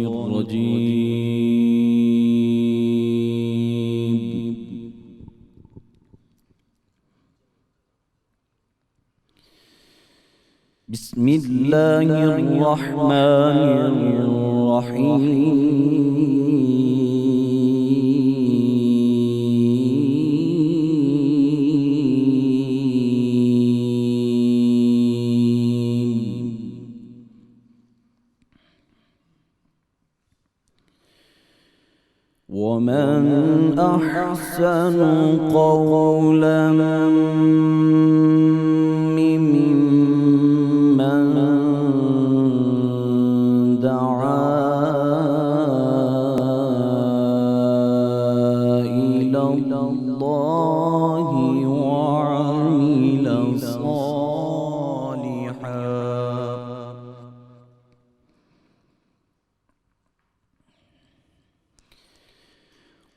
الرجيم. بسم الله الرحمن الرحيم. ومن أحسن قولا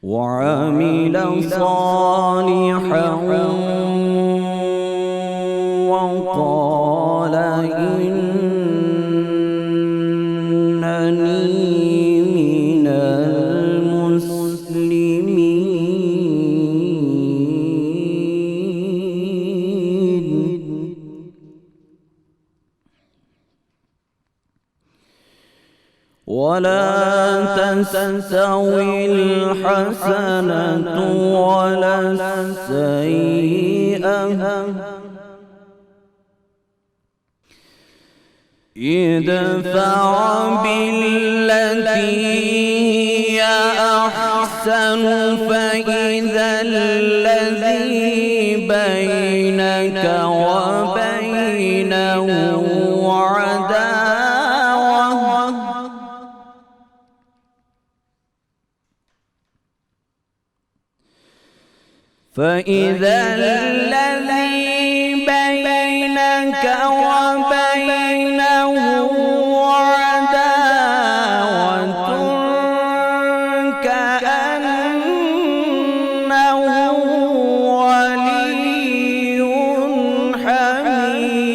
وعمل صالحا وقال إنني من المسلمين. ولا تستوي الحسنة ولا السيئة ادفع بالتي هي أحسن فإذا الذي بينك وبينه فإذا الذي بينك وبينه عداوة كأنه ولي حميم.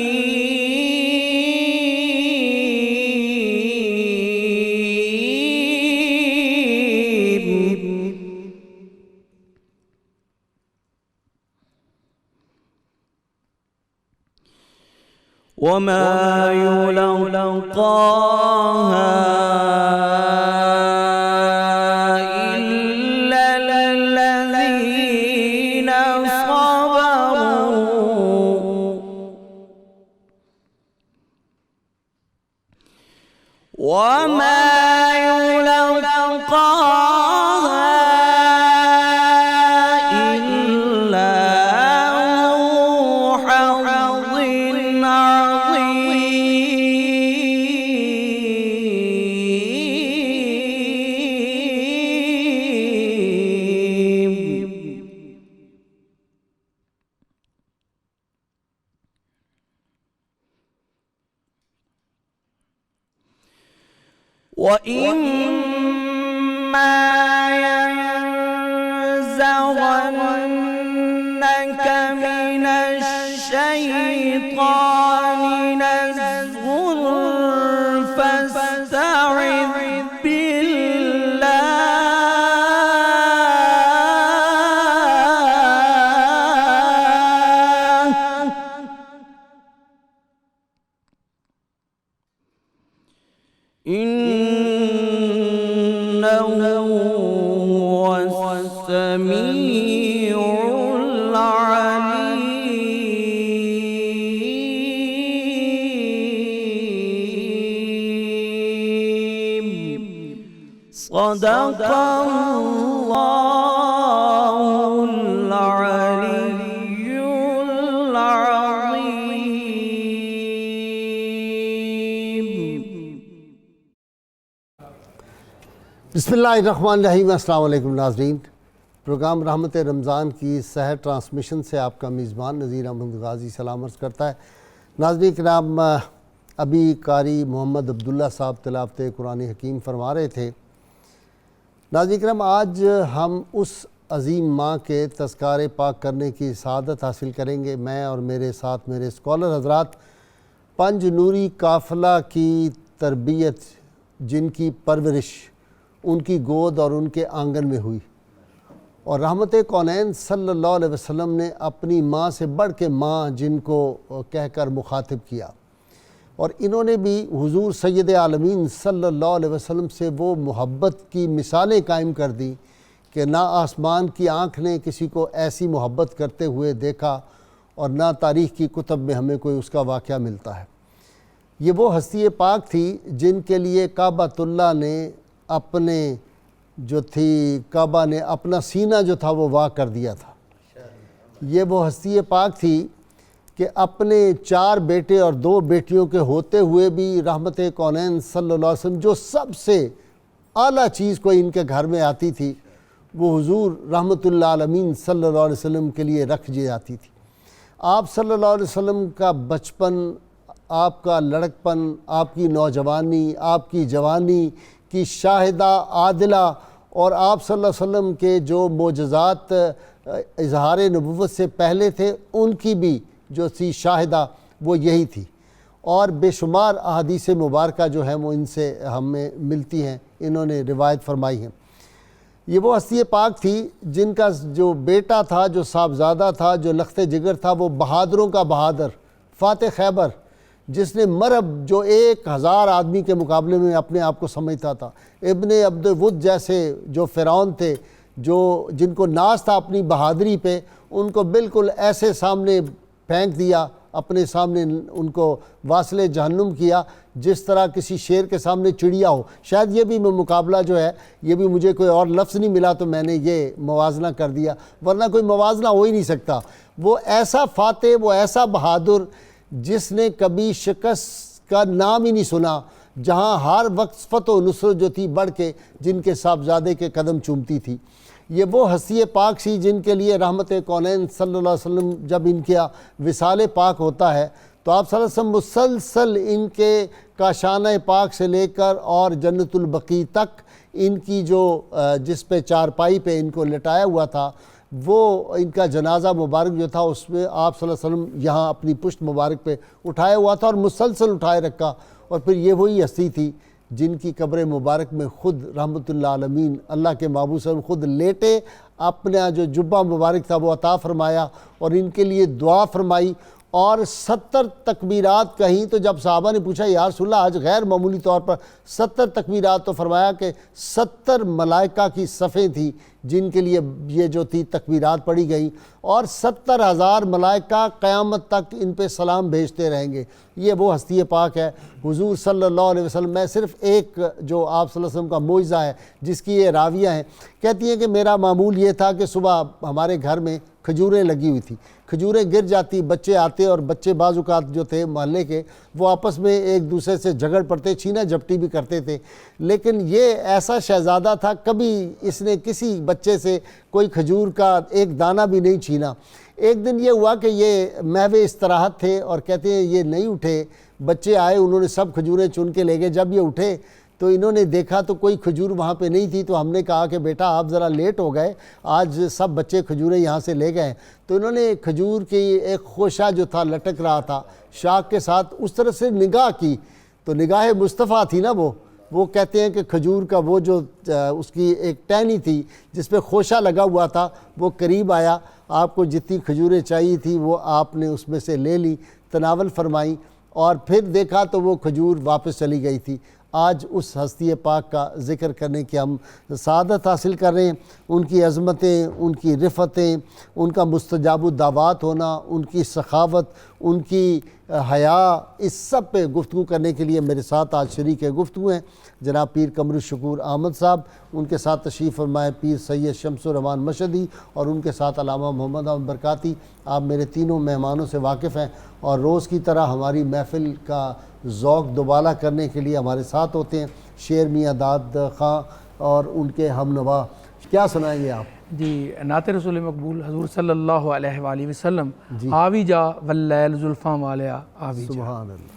وما يلقاها إلا الذين صبروا وما يلقاها إلا ذو حظ وإما ينزغنك من الشيطان نزغ فاستعذ بالله إنه هو السميع العليم. صدق الله العلي العظيم. بسم اللہ الرحمن الرحیم. السلام علیکم ناظرین. پروگرام رحمت رمضان کی سحر ٹرانسمیشن سے آپ کا میزبان نذیر احمد غازی سلام عرض کرتا ہے. ناظرین کرام، ابھی قاری محمد عبداللہ صاحب تلاوت قرآن حکیم فرما رہے تھے. ناظرین کرام، آج ہم اس عظیم ماں کے تذکار پاک کرنے کی سعادت حاصل کریں گے. میں اور میرے ساتھ میرے اسکالر حضرات پنج نوری قافلہ کی تربیت جن کی پرورش ان کی گود اور ان کے آنگن میں ہوئی، اور رحمت کونین صلی اللہ علیہ وسلم نے اپنی ماں سے بڑھ کے ماں جن کو کہہ کر مخاطب کیا، اور انہوں نے بھی حضور سید عالمین صلی اللہ علیہ وسلم سے وہ محبت کی مثالیں قائم کر دیں کہ نہ آسمان کی آنکھ نے کسی کو ایسی محبت کرتے ہوئے دیکھا، اور نہ تاریخ کی کتب میں ہمیں کوئی اس کا واقعہ ملتا ہے۔ یہ وہ ہستی پاک تھی جن کے لیے کعبۃ اللہ نے کعبہ نے اپنا سینہ جو تھا وہ واہ کر دیا تھا۔ یہ وہ ہستی پاک تھی کہ اپنے 4 بیٹے اور 2 بیٹیوں کے ہوتے ہوئے بھی رحمت کونین صلی اللہ علیہ وسلم جو سب سے اعلیٰ چیز کوئی ان کے گھر میں آتی تھی وہ حضور رحمت اللہ عالمین صلی اللہ علیہ وسلم کے لیے رکھ دی جاتی تھی۔ آپ صلی اللہ علیہ وسلم کا بچپن، آپ کا لڑکپن، آپ کی نوجوانی، آپ کی جوانی کی شاہدہ عادلہ، اور آپ صلی اللہ علیہ وسلم کے جو معجزات اظہار نبوت سے پہلے تھے ان کی بھی جو تھی شاہدہ وہ یہی تھی، اور بے شمار احادیث مبارکہ جو ہیں وہ ان سے ہمیں ملتی ہیں، انہوں نے روایت فرمائی ہیں۔ یہ وہ ہستی پاک تھی جن کا جو بیٹا تھا، جو صاحبزادہ تھا، جو لخت جگر تھا، وہ بہادروں کا بہادر فاتح خیبر، جس نے مرب جو 1000 آدمی کے مقابلے میں اپنے آپ کو سمجھتا تھا، ابن عبد ود جیسے جو فرعون تھے، جن کو ناز تھا اپنی بہادری پہ، ان کو بالکل ایسے سامنے پھینک دیا، اپنے سامنے ان کو واصل جہنم کیا جس طرح کسی شیر کے سامنے چڑیا ہو۔ شاید یہ بھی مقابلہ جو ہے، یہ بھی مجھے کوئی اور لفظ نہیں ملا تو میں نے یہ موازنہ کر دیا، ورنہ کوئی موازنہ ہو ہی نہیں سکتا۔ وہ ایسا فاتح، وہ ایسا بہادر جس نے کبھی شکست کا نام ہی نہیں سنا، جہاں ہر وقت فتح و نصرت جو تھی بڑھ کے جن کے صاحبزادے کے قدم چومتی تھی۔ یہ وہ ہستی پاک سی جن کے لیے رحمت کونین صلی اللہ علیہ وسلم جب ان کا وصال پاک ہوتا ہے تو آپ صلی اللہ علیہ وسلم مسلسل ان کے کاشانہ پاک سے لے کر اور جنت البقیع تک ان کی جو جس پہ چارپائی پہ ان کو لٹایا ہوا تھا، وہ ان کا جنازہ مبارک جو تھا اس میں آپ صلی اللہ علیہ وسلم یہاں اپنی پشت مبارک پہ اٹھایا ہوا تھا اور مسلسل اٹھائے رکھا، اور پھر یہ وہی ہستی تھی جن کی قبر مبارک میں خود رحمت اللہ عالمین اللہ کے محبوب صلی اللہ علیہ وسلم خود لیٹے اپنا جو جبہ مبارک تھا وہ عطا فرمایا اور ان کے لیے دعا فرمائی، اور 70 تکبیرات کہیں تو جب صحابہ نے پوچھا یا رسول اللہ آج غیر معمولی طور پر 70 تکبیرات، تو فرمایا کہ 70 ملائکہ کی صفیں تھیں جن کے لیے یہ جو تھی تکبیرات پڑھی گئیں، اور 70,000 ملائکہ قیامت تک ان پہ سلام بھیجتے رہیں گے۔ یہ وہ ہستی پاک ہے حضور صلی اللہ علیہ وسلم۔ میں صرف ایک جو آپ صلی اللہ علیہ وسلم کا معجزہ ہے جس کی یہ راویہ ہیں، کہتی ہیں کہ میرا معمول یہ تھا کہ صبح ہمارے گھر میں کھجوریں لگی ہوئی تھی، کھجوریں گر جاتی، بچے آتے اور بچے بعض اوقات جو تھے محلے کے وہ آپس میں ایک دوسرے سے جھگڑ پڑتے، چھینا جھپٹی بھی کرتے تھے، لیکن یہ ایسا شہزادہ تھا کبھی اس نے کسی بچے سے کوئی کھجور کا ایک دانہ بھی نہیں چھینا۔ ایک دن یہ ہوا کہ یہ محو استراحت تھے اور کہتے ہیں یہ نہیں اٹھے، بچے آئے انہوں نے سب کھجوریں چن کے لے گئے، جب یہ اٹھے تو انہوں نے دیکھا تو کوئی کھجور وہاں پہ نہیں تھی، تو ہم نے کہا کہ بیٹا آپ ذرا لیٹ ہو گئے، آج سب بچے کھجوریں یہاں سے لے گئے۔ تو انہوں نے کھجور کی ایک خوشہ جو تھا لٹک رہا تھا شاخ کے ساتھ اس طرح سے نگاہ کی، تو نگاہ مصطفیٰ تھی نا وہ کہتے ہیں کہ کھجور کا وہ جو اس کی ایک ٹہنی تھی جس پہ خوشہ لگا ہوا تھا وہ قریب آیا، آپ کو جتنی کھجوریں چاہیے تھی وہ آپ نے اس میں سے لے لی، تناول فرمائی، اور پھر دیکھا تو وہ کھجور واپس چلی گئی تھی۔ آج اس ہستی پاک کا ذکر کرنے کی ہم سعادت حاصل کر رہے ہیں، ان کی عظمتیں، ان کی رفتیں، ان کا مستجاب الدعوات ہونا، ان کی سخاوت، ان کی حیا، اس سب پہ گفتگو کرنے کے لیے میرے ساتھ آج شریک گفتگو ہیں جناب پیر قمر الشکور احمد صاحب، ان کے ساتھ تشریف فرمائے پیر سید شمس الرحمان مشہدی، اور ان کے ساتھ علامہ محمد احمد برکاتی۔ آپ میرے تینوں مہمانوں سے واقف ہیں اور روز کی طرح ہماری محفل کا ذوق دوبالا کرنے کے لیے ہمارے ساتھ ہوتے ہیں شیر میاں داد خاں اور ان کے ہم نوا۔ کیا سنائیں گے آپ؟ جی نعت رسول مقبول حضور صلی اللہ علیہ وآلہ وسلم، آوی جا واللیل زلفاں والیا آوی جا۔ سبحان اللہ۔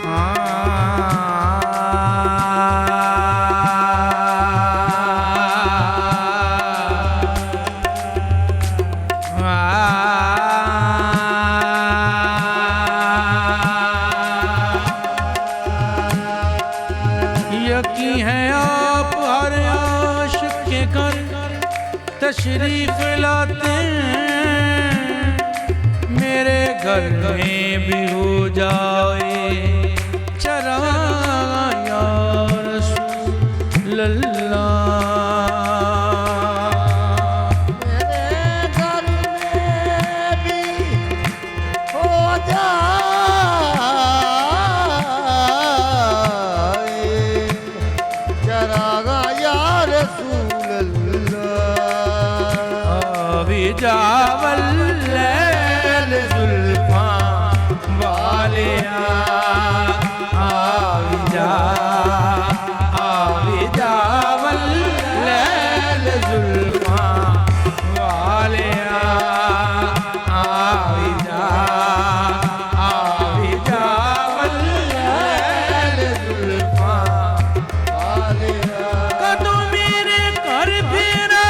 ہاں تشریف لاتے ہیں میرے گھر میں بھی ہو جائے چراغاں یا رسول اللہ جاول لیل زلفاں والیا آوی جاول لیل زلفاں والیا آوی جاول لیل زلفاں والیا کدو میرے گھر پھرا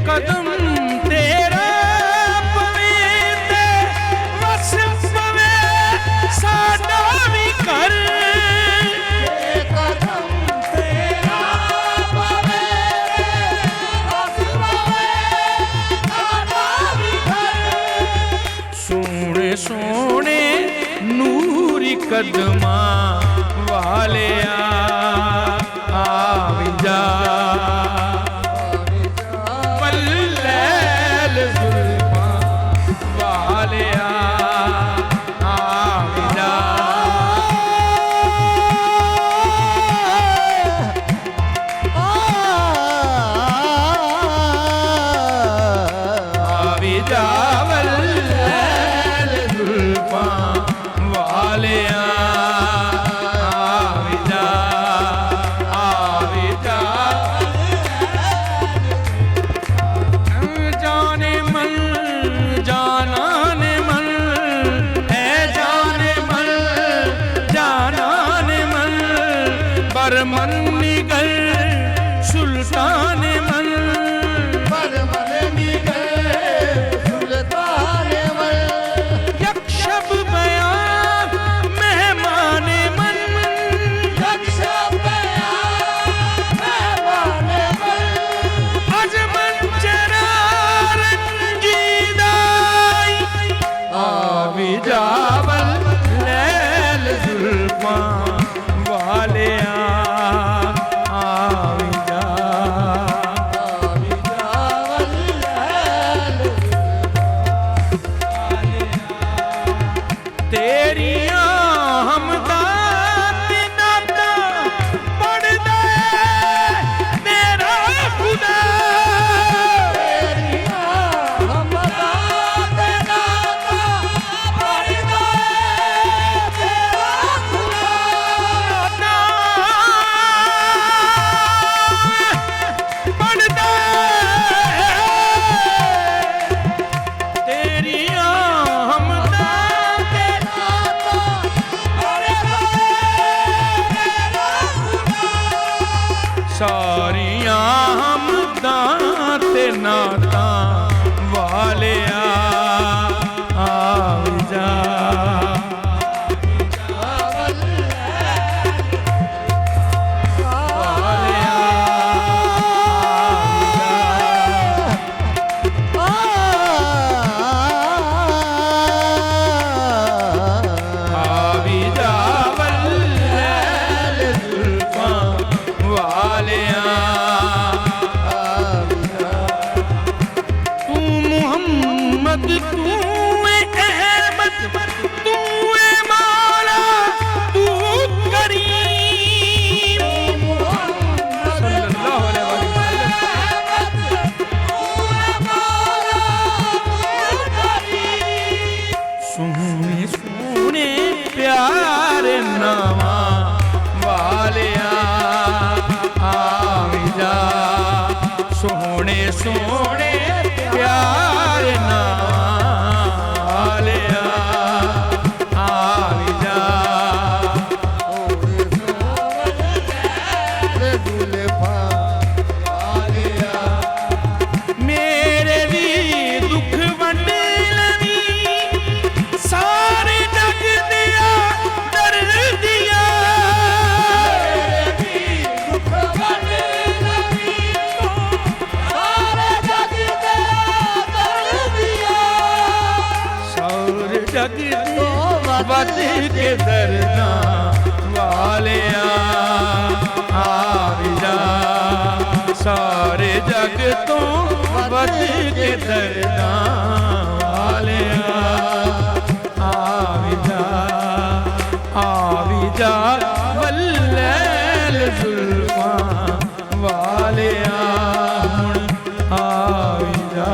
قدم تیرا پوے تے وصف پوے ساڈا بھی کر قدم تیرا پوے وصف پوے ساڈا بھی کر سونے سونے نوری قدماں والیا آوی جا برمن نگر سلطان من برمن نگر سلطان من یک شب بیان مہمان من یک شب بیان مہمان من از من چرا رنجید آئی آوی جاول لیل زلفاں والیا ਸਾਰੀਆਂ ਹਮਦਾਂ ਤੇ ਨਾਤਾਂ ਵਾਲਿਆ ਆਵੀ ਜਾ سونے سونے پیارے نواں والیا آوی جا سونے سونے پیارے نواں والیا آوی جا میرے بھی دکھ ونڈ لوی سارے جگ دیا درد دیا سارے جگ تو ود کے درداں والیا آوی جا سارے جگ تو ود کے درداں والیا آوی جا واللیل زلفاں والیا ہن آوی جا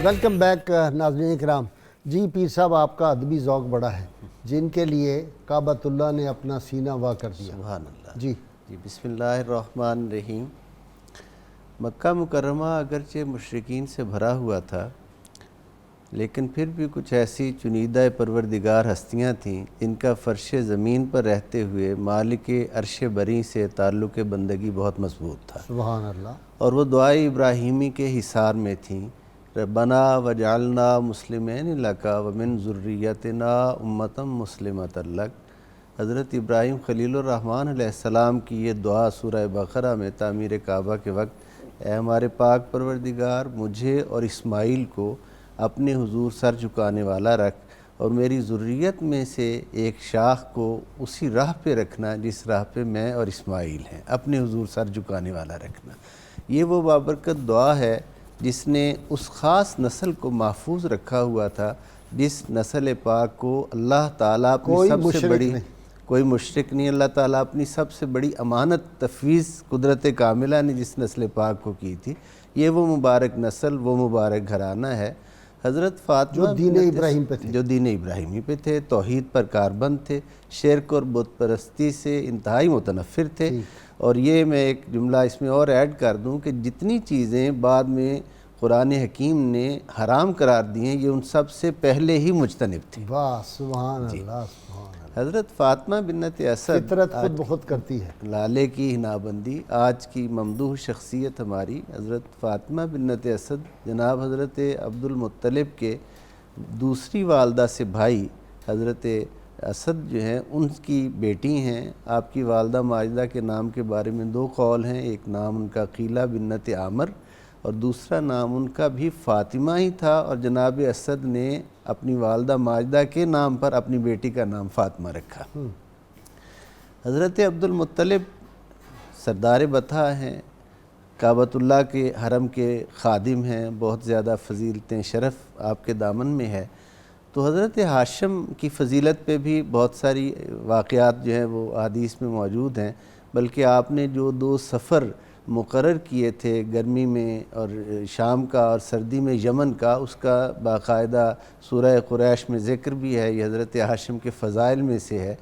ویلکم بیک ناظرین کرام. جی پیر صاحب، آپ کا ادبی ذوق بڑا ہے، جن کے لیے کعبۃ اللہ نے اپنا سینہ وا کر دیا. سبحان اللہ. جی بسم اللہ الرحمن الرحیم. مکہ مکرمہ اگرچہ مشرکین سے بھرا ہوا تھا، لیکن پھر بھی کچھ ایسی چنیدہ پروردگار ہستیاں تھیں جن کا فرش زمین پر رہتے ہوئے مالک عرش بری سے تعلق بندگی بہت مضبوط تھا، سبحان اللہ. اور وہ دعائے ابراہیمی کے حصار میں تھیں. ربنا وجعلنا مسلمین لک ومن ذریتنا امتا مسلمۃ لک. حضرت ابراہیم خلیل الرحمن علیہ السلام کی یہ دعا سورہ بقرہ میں تعمیر کعبہ کے وقت، اے ہمارے پاک پروردگار، مجھے اور اسماعیل کو اپنے حضور سر جھکانے والا رکھ، اور میری ذریت میں سے ایک شاخ کو اسی راہ پہ رکھنا جس راہ پہ میں اور اسماعیل ہیں، اپنے حضور سر جھکانے والا رکھنا. یہ وہ بابرکت دعا ہے جس نے اس خاص نسل کو محفوظ رکھا ہوا تھا جس نسل پاک کو اللہ تعالیٰ اپنی سب سے بڑی، کوئی مشرک نہیں، اللہ تعالیٰ اپنی سب سے بڑی امانت تفویض قدرت کاملہ نے جس نسل پاک کو کی تھی. یہ وہ مبارک نسل، وہ مبارک گھرانہ ہے. حضرت فاطمہ جو دین ابراہیم پہ تھے، جو دین ابراہیمی پہ تھے، توحید پر کاربند تھے، شرک اور بت پرستی سے انتہائی متنفر تھے. اور یہ میں ایک جملہ اس میں اور ایڈ کر دوں کہ جتنی چیزیں بعد میں قرآن حکیم نے حرام قرار دی ہیں، یہ ان سب سے پہلے ہی مجتنب تھے. واہ سبحان اللہ سبحان اللہ. حضرت فاطمہ بنت اسد فطرت خود بخود کرتی ہے. لالے کی ہنابندی آج کی ممدوح شخصیت ہماری حضرت فاطمہ بنت اسد جناب حضرت عبد المطلب کے دوسری والدہ سے بھائی حضرت اسد جو ہیں ان کی بیٹی ہیں. آپ کی والدہ ماجدہ کے نام کے بارے میں دو قول ہیں. ایک نام ان کا قیلہ بنت عامر اور دوسرا نام ان کا بھی فاطمہ ہی تھا، اور جناب اسد نے اپنی والدہ ماجدہ کے نام پر اپنی بیٹی کا نام فاطمہ رکھا. حضرت عبد المطلب سردار بطحہ ہیں، کعبۃ اللہ کے حرم کے خادم ہیں، بہت زیادہ فضیلتیں شرف آپ کے دامن میں ہے. تو حضرت ہاشم کی فضیلت پہ بھی بہت ساری واقعات جو ہیں وہ احادیث میں موجود ہیں. بلکہ آپ نے جو 2 سفر مقرر کیے تھے، گرمی میں اور شام کا اور سردی میں یمن کا، اس کا باقاعدہ سورہ قریش میں ذکر بھی ہے. یہ حضرت ہاشم کے فضائل میں سے ہے.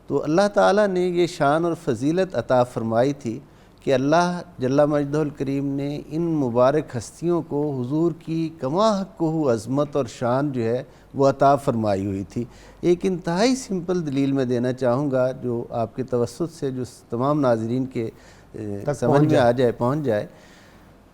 تو اللہ تعالیٰ نے یہ شان اور فضیلت عطا فرمائی تھی کہ اللہ جل مجدہ الکریم نے ان مبارک ہستیوں کو حضور کی کما حق عظمت اور شان جو ہے وہ عطا فرمائی ہوئی تھی. ایک انتہائی سمپل دلیل میں دینا چاہوں گا جو آپ کے توسط سے جو تمام ناظرین کے سمجھ میں آ جائے، پہنچ جائے،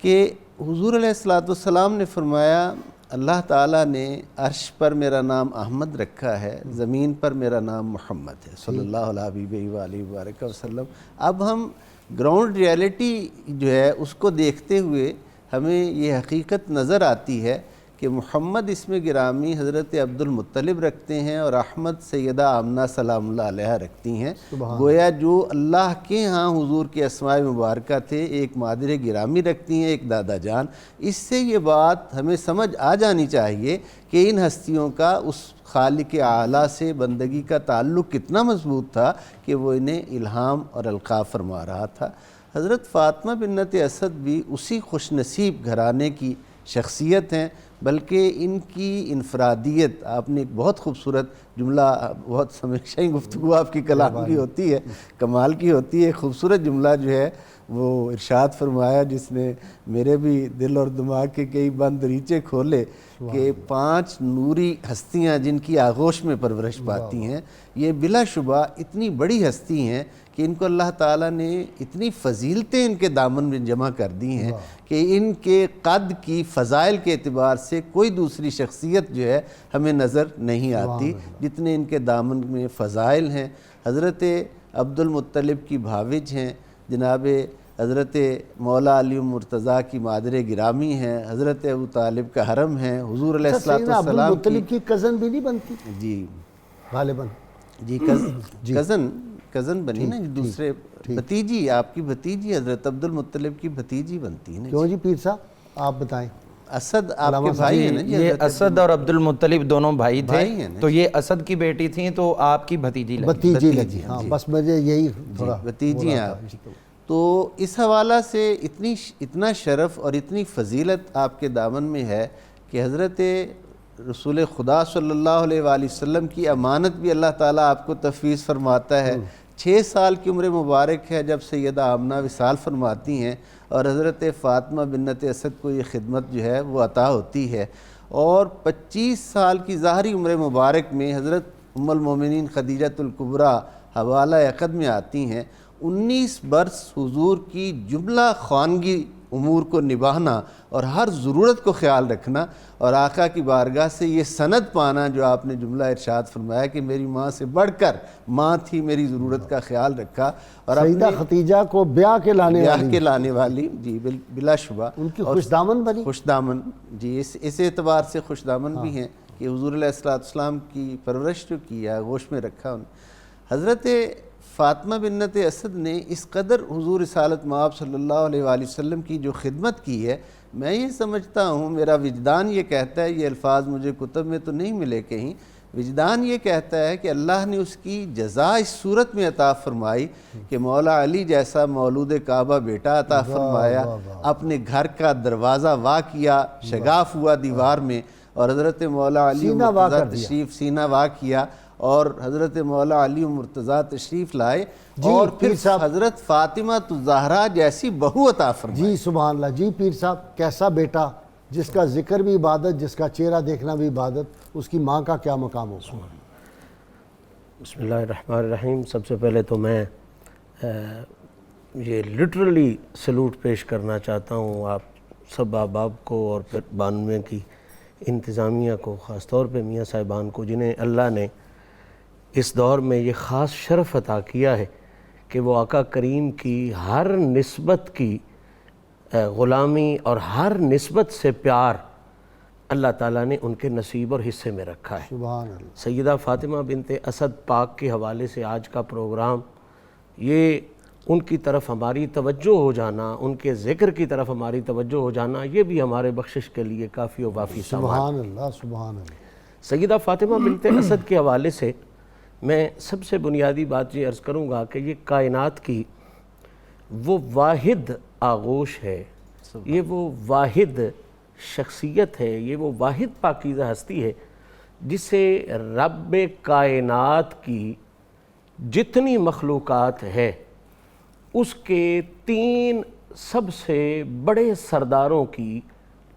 کہ حضور علیہ الصلوۃ والسلام نے فرمایا اللہ تعالیٰ نے عرش پر میرا نام احمد رکھا ہے، زمین پر میرا نام محمد ہے صلی اللہ علیہ وآلہ وبارک وسلم۔ اب ہم گراؤنڈ ریالٹی جو ہے اس کو دیکھتے ہوئے ہمیں یہ حقیقت نظر آتی ہے کہ محمد اسم گرامی حضرت عبد المطلب رکھتے ہیں اور احمد سیدہ آمنہ سلام اللہ علیہ رکھتی ہیں۔ گویا جو اللہ کے ہاں حضور کے اسماء مبارکہ تھے، ایک مادر گرامی رکھتی ہیں، ایک دادا جان۔ اس سے یہ بات ہمیں سمجھ آ جانی چاہیے کہ ان ہستیوں کا اس خالق اعلیٰ سے بندگی کا تعلق کتنا مضبوط تھا کہ وہ انہیں الہام اور القاء فرما رہا تھا۔ حضرت فاطمہ بنت اسد بھی اسی خوش نصیب گھرانے کی شخصیت ہیں، بلکہ ان کی انفرادیت، آپ نے ایک بہت خوبصورت جملہ، بہت سمیکشائی گفتگو آپ کی کلام کی ہوتی ہے، کمال کی ہوتی ہے، خوبصورت جملہ جو ہے وہ ارشاد فرمایا جس نے میرے بھی دل اور دماغ کے کئی بند دریچے کھولے کہ 5 نوری ہستیاں جن کی آغوش میں پرورش پاتی ہیں، یہ بلا شبہ اتنی بڑی ہستی ہیں کہ ان کو اللہ تعالیٰ نے اتنی فضیلتیں ان کے دامن میں جمع کر دی ہیں کہ ان کے قد کی فضائل کے اعتبار سے کوئی دوسری شخصیت جو ہے ہمیں نظر نہیں آتی جتنے ان کے دامن میں فضائل ہیں۔ حضرت عبد المطلب کی بھاوج ہیں، جناب حضرت مولا علی مرتضیٰ کی مادر گرامی ہیں، حضرت ابو طالب کا حرم ہیں، حضور علیہ الصلوۃ عبد والسلام المطلب کی کزن بھی نہیں بنتی جی غالباً؟ جی کزن بنی نا، دوسرے بھتیجی، آپ کی بھتیجی حضرت عبد المطلب کی بھتیجی بنتی ہے نا۔ کیوں جی پیر صاحب آپ بتائیں۔ اسد آپ کے بھائی ہیں نا جی؟ یہ اسد اور عبد المطلب دونوں بھائی تھے، بھائی ہیں نا؟ تو یہ اسد کی بیٹی تھیں تو آپ کی بھتیجی لگی، ہاں بس مجھے یہی تھوڑا بھتیجی ہیں آپ۔ تو اس حوالہ سے اتنا شرف اور اتنی فضیلت آپ کے دامن میں ہے کہ حضرت رسول خدا صلی اللہ علیہ وآلہ وسلم کی امانت بھی اللہ تعالیٰ آپ کو تفویض فرماتا ہے۔ 6 سال کی عمر مبارک ہے جب سیدہ آمنہ وصال فرماتی ہیں اور حضرت فاطمہ بنت اسد کو یہ خدمت جو ہے وہ عطا ہوتی ہے، اور 25 سال کی ظاہری عمر مبارک میں حضرت ام المومنین خدیجۃ الکبریٰ حوالہ عقد میں آتی ہیں۔ 19 برس حضور کی جملہ خانگی امور کو نبھانا اور ہر ضرورت کو خیال رکھنا، اور آقا کی بارگاہ سے یہ سند پانا جو آپ نے جملہ ارشاد فرمایا کہ میری ماں سے بڑھ کر ماں تھی، میری ضرورت کا خیال رکھا، اور سیدہ خدیجہ کو بیاہ کے لانے والی جی بلا شبہ ان کی خوش دامن بنی، خوش دامن جی، اس اعتبار سے خوش دامن بھی ہیں کہ حضور علیہ السلام کی پرورش جو کی ہے گوش میں رکھا انہیں۔ حضرت فاطمہ بنت اسد نے اس قدر حضور رسالت مآب صلی اللہ علیہ وآلہ وسلم کی جو خدمت کی ہے، میں یہ سمجھتا ہوں، میرا وجدان یہ کہتا ہے، یہ الفاظ مجھے کتب میں تو نہیں ملے کہیں، وجدان یہ کہتا ہے کہ اللہ نے اس کی جزا اس صورت میں عطا فرمائی کہ مولا علی جیسا مولود کعبہ بیٹا عطا فرمایا، اپنے گھر کا دروازہ وا کیا، شگاف ہوا دیوار میں، اور حضرت مولا علی مرتضیٰ تشریف سینہ وا کیا، اور حضرت مولا علی مرتضیٰ تشریف لائے، اور پھر حضرت فاطمہ الزہرا جیسی بہو عطا فرمائی۔ جی سبحان اللہ۔ جی پیر صاحب، کیسا بیٹا جس کا ذکر بھی عبادت، جس کا چہرہ دیکھنا بھی عبادت، اس کی ماں کا کیا مقام ہوگا؟ بسم اللہ الرحمن الرحیم۔ سب سے پہلے تو میں یہ لٹرلی سلوٹ پیش کرنا چاہتا ہوں آپ سب احباب کو اور پھر 92 کی انتظامیہ کو، خاص طور پہ میاں صاحبان کو، جنہیں اللہ نے اس دور میں یہ خاص شرف عطا کیا ہے کہ وہ آقا کریم کی ہر نسبت کی غلامی اور ہر نسبت سے پیار اللہ تعالیٰ نے ان کے نصیب اور حصے میں رکھا ہے۔ سبحان اللہ۔ سیدہ فاطمہ بنت اسد پاک کے حوالے سے آج کا پروگرام، یہ ان کی طرف ہماری توجہ ہو جانا، ان کے ذکر کی طرف ہماری توجہ ہو جانا، یہ بھی ہمارے بخشش کے لیے کافی و وافی سامان۔ سبحان اللہ، سبحان اللہ۔ سیدہ فاطمہ بنت اسد کے حوالے سے میں سب سے بنیادی بات یہ عرض کروں گا کہ یہ کائنات کی وہ واحد آغوش ہے، یہ وہ واحد شخصیت ہے، یہ وہ واحد پاکیزہ ہستی ہے جسے رب کائنات کی جتنی مخلوقات ہے اس کے 3 سب سے بڑے سرداروں کی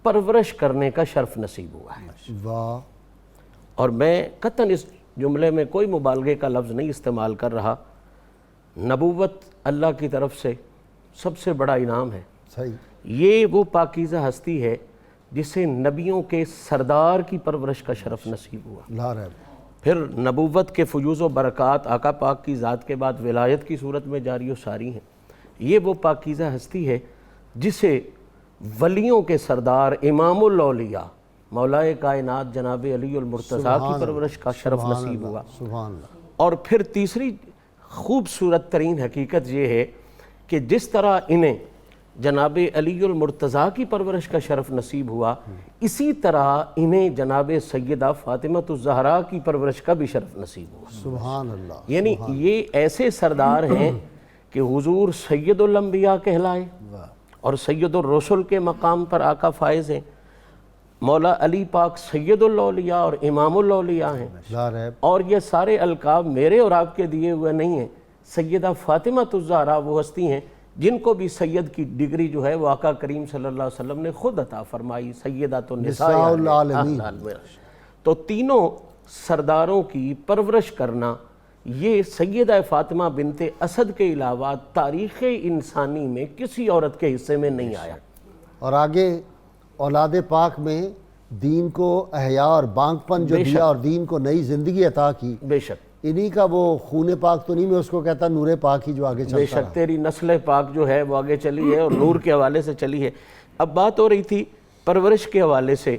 پرورش کرنے کا شرف نصیب ہوا ہے۔ واہ۔ اور میں قطعاً اس جملے میں کوئی مبالغے کا لفظ نہیں استعمال کر رہا، نبوت اللہ کی طرف سے سب سے بڑا انعام ہے، صحیح۔ یہ وہ پاکیزہ ہستی ہے جسے نبیوں کے سردار کی پرورش کا شرف نصیب ہوا. لا ریب. پھر نبوت کے فیوز و برکات آقا پاک کی ذات کے بعد ولایت کی صورت میں جاری و ساری ہیں. یہ وہ پاکیزہ ہستی ہے جسے ولیوں کے سردار امام الاولیاء مولا کائنات جناب علی المرتضیٰ کی پرورش کا شرف نصیب ہوا. سبحان اللہ. اور پھر تیسری خوبصورت ترین حقیقت یہ ہے کہ جس طرح انہیں جناب علی المرتضیٰ کی پرورش کا شرف نصیب ہوا، اسی طرح انہیں جناب سیدہ فاطمۃ الزہرا کی پرورش کا بھی شرف نصیب ہوا. سبحان اللہ. یعنی یہ ایسے سردار ہیں کہ حضور سید الانبیاء کہلائے اور سید الرسل کے مقام پر آقا فائز ہیں. مولا علی پاک سید الاولیاء اور امام الاولیاء ہیں. لا ریب. اور یہ سارے القاب میرے اور آپ کے دیے ہوئے نہیں ہیں. سیدہ فاطمۃ الزہرا وہ ہستی ہیں جن کو بھی سید کی ڈگری جو ہے وہ آقا کریم صلی اللہ علیہ وسلم نے خود عطا فرمائی، سیدۃ النساء العالمین. تو تینوں سرداروں کی پرورش کرنا یہ سیدہ فاطمہ بنت اسد کے علاوہ تاریخ انسانی میں کسی عورت کے حصے میں نہیں آیا. اور آگے اولاد پاک میں دین کو احیاء اور بانک پن جو دیا اور دین کو نئی زندگی عطا کی، بے شک انہی کا وہ خون پاک تو نہیں، میں اس کو کہتا نور پاک ہی جو آگے چلتا بے شک تیری نسل پاک جو ہے وہ آگے چلی ہے اور نور کے حوالے سے چلی ہے. اب بات ہو رہی تھی پرورش کے حوالے سے،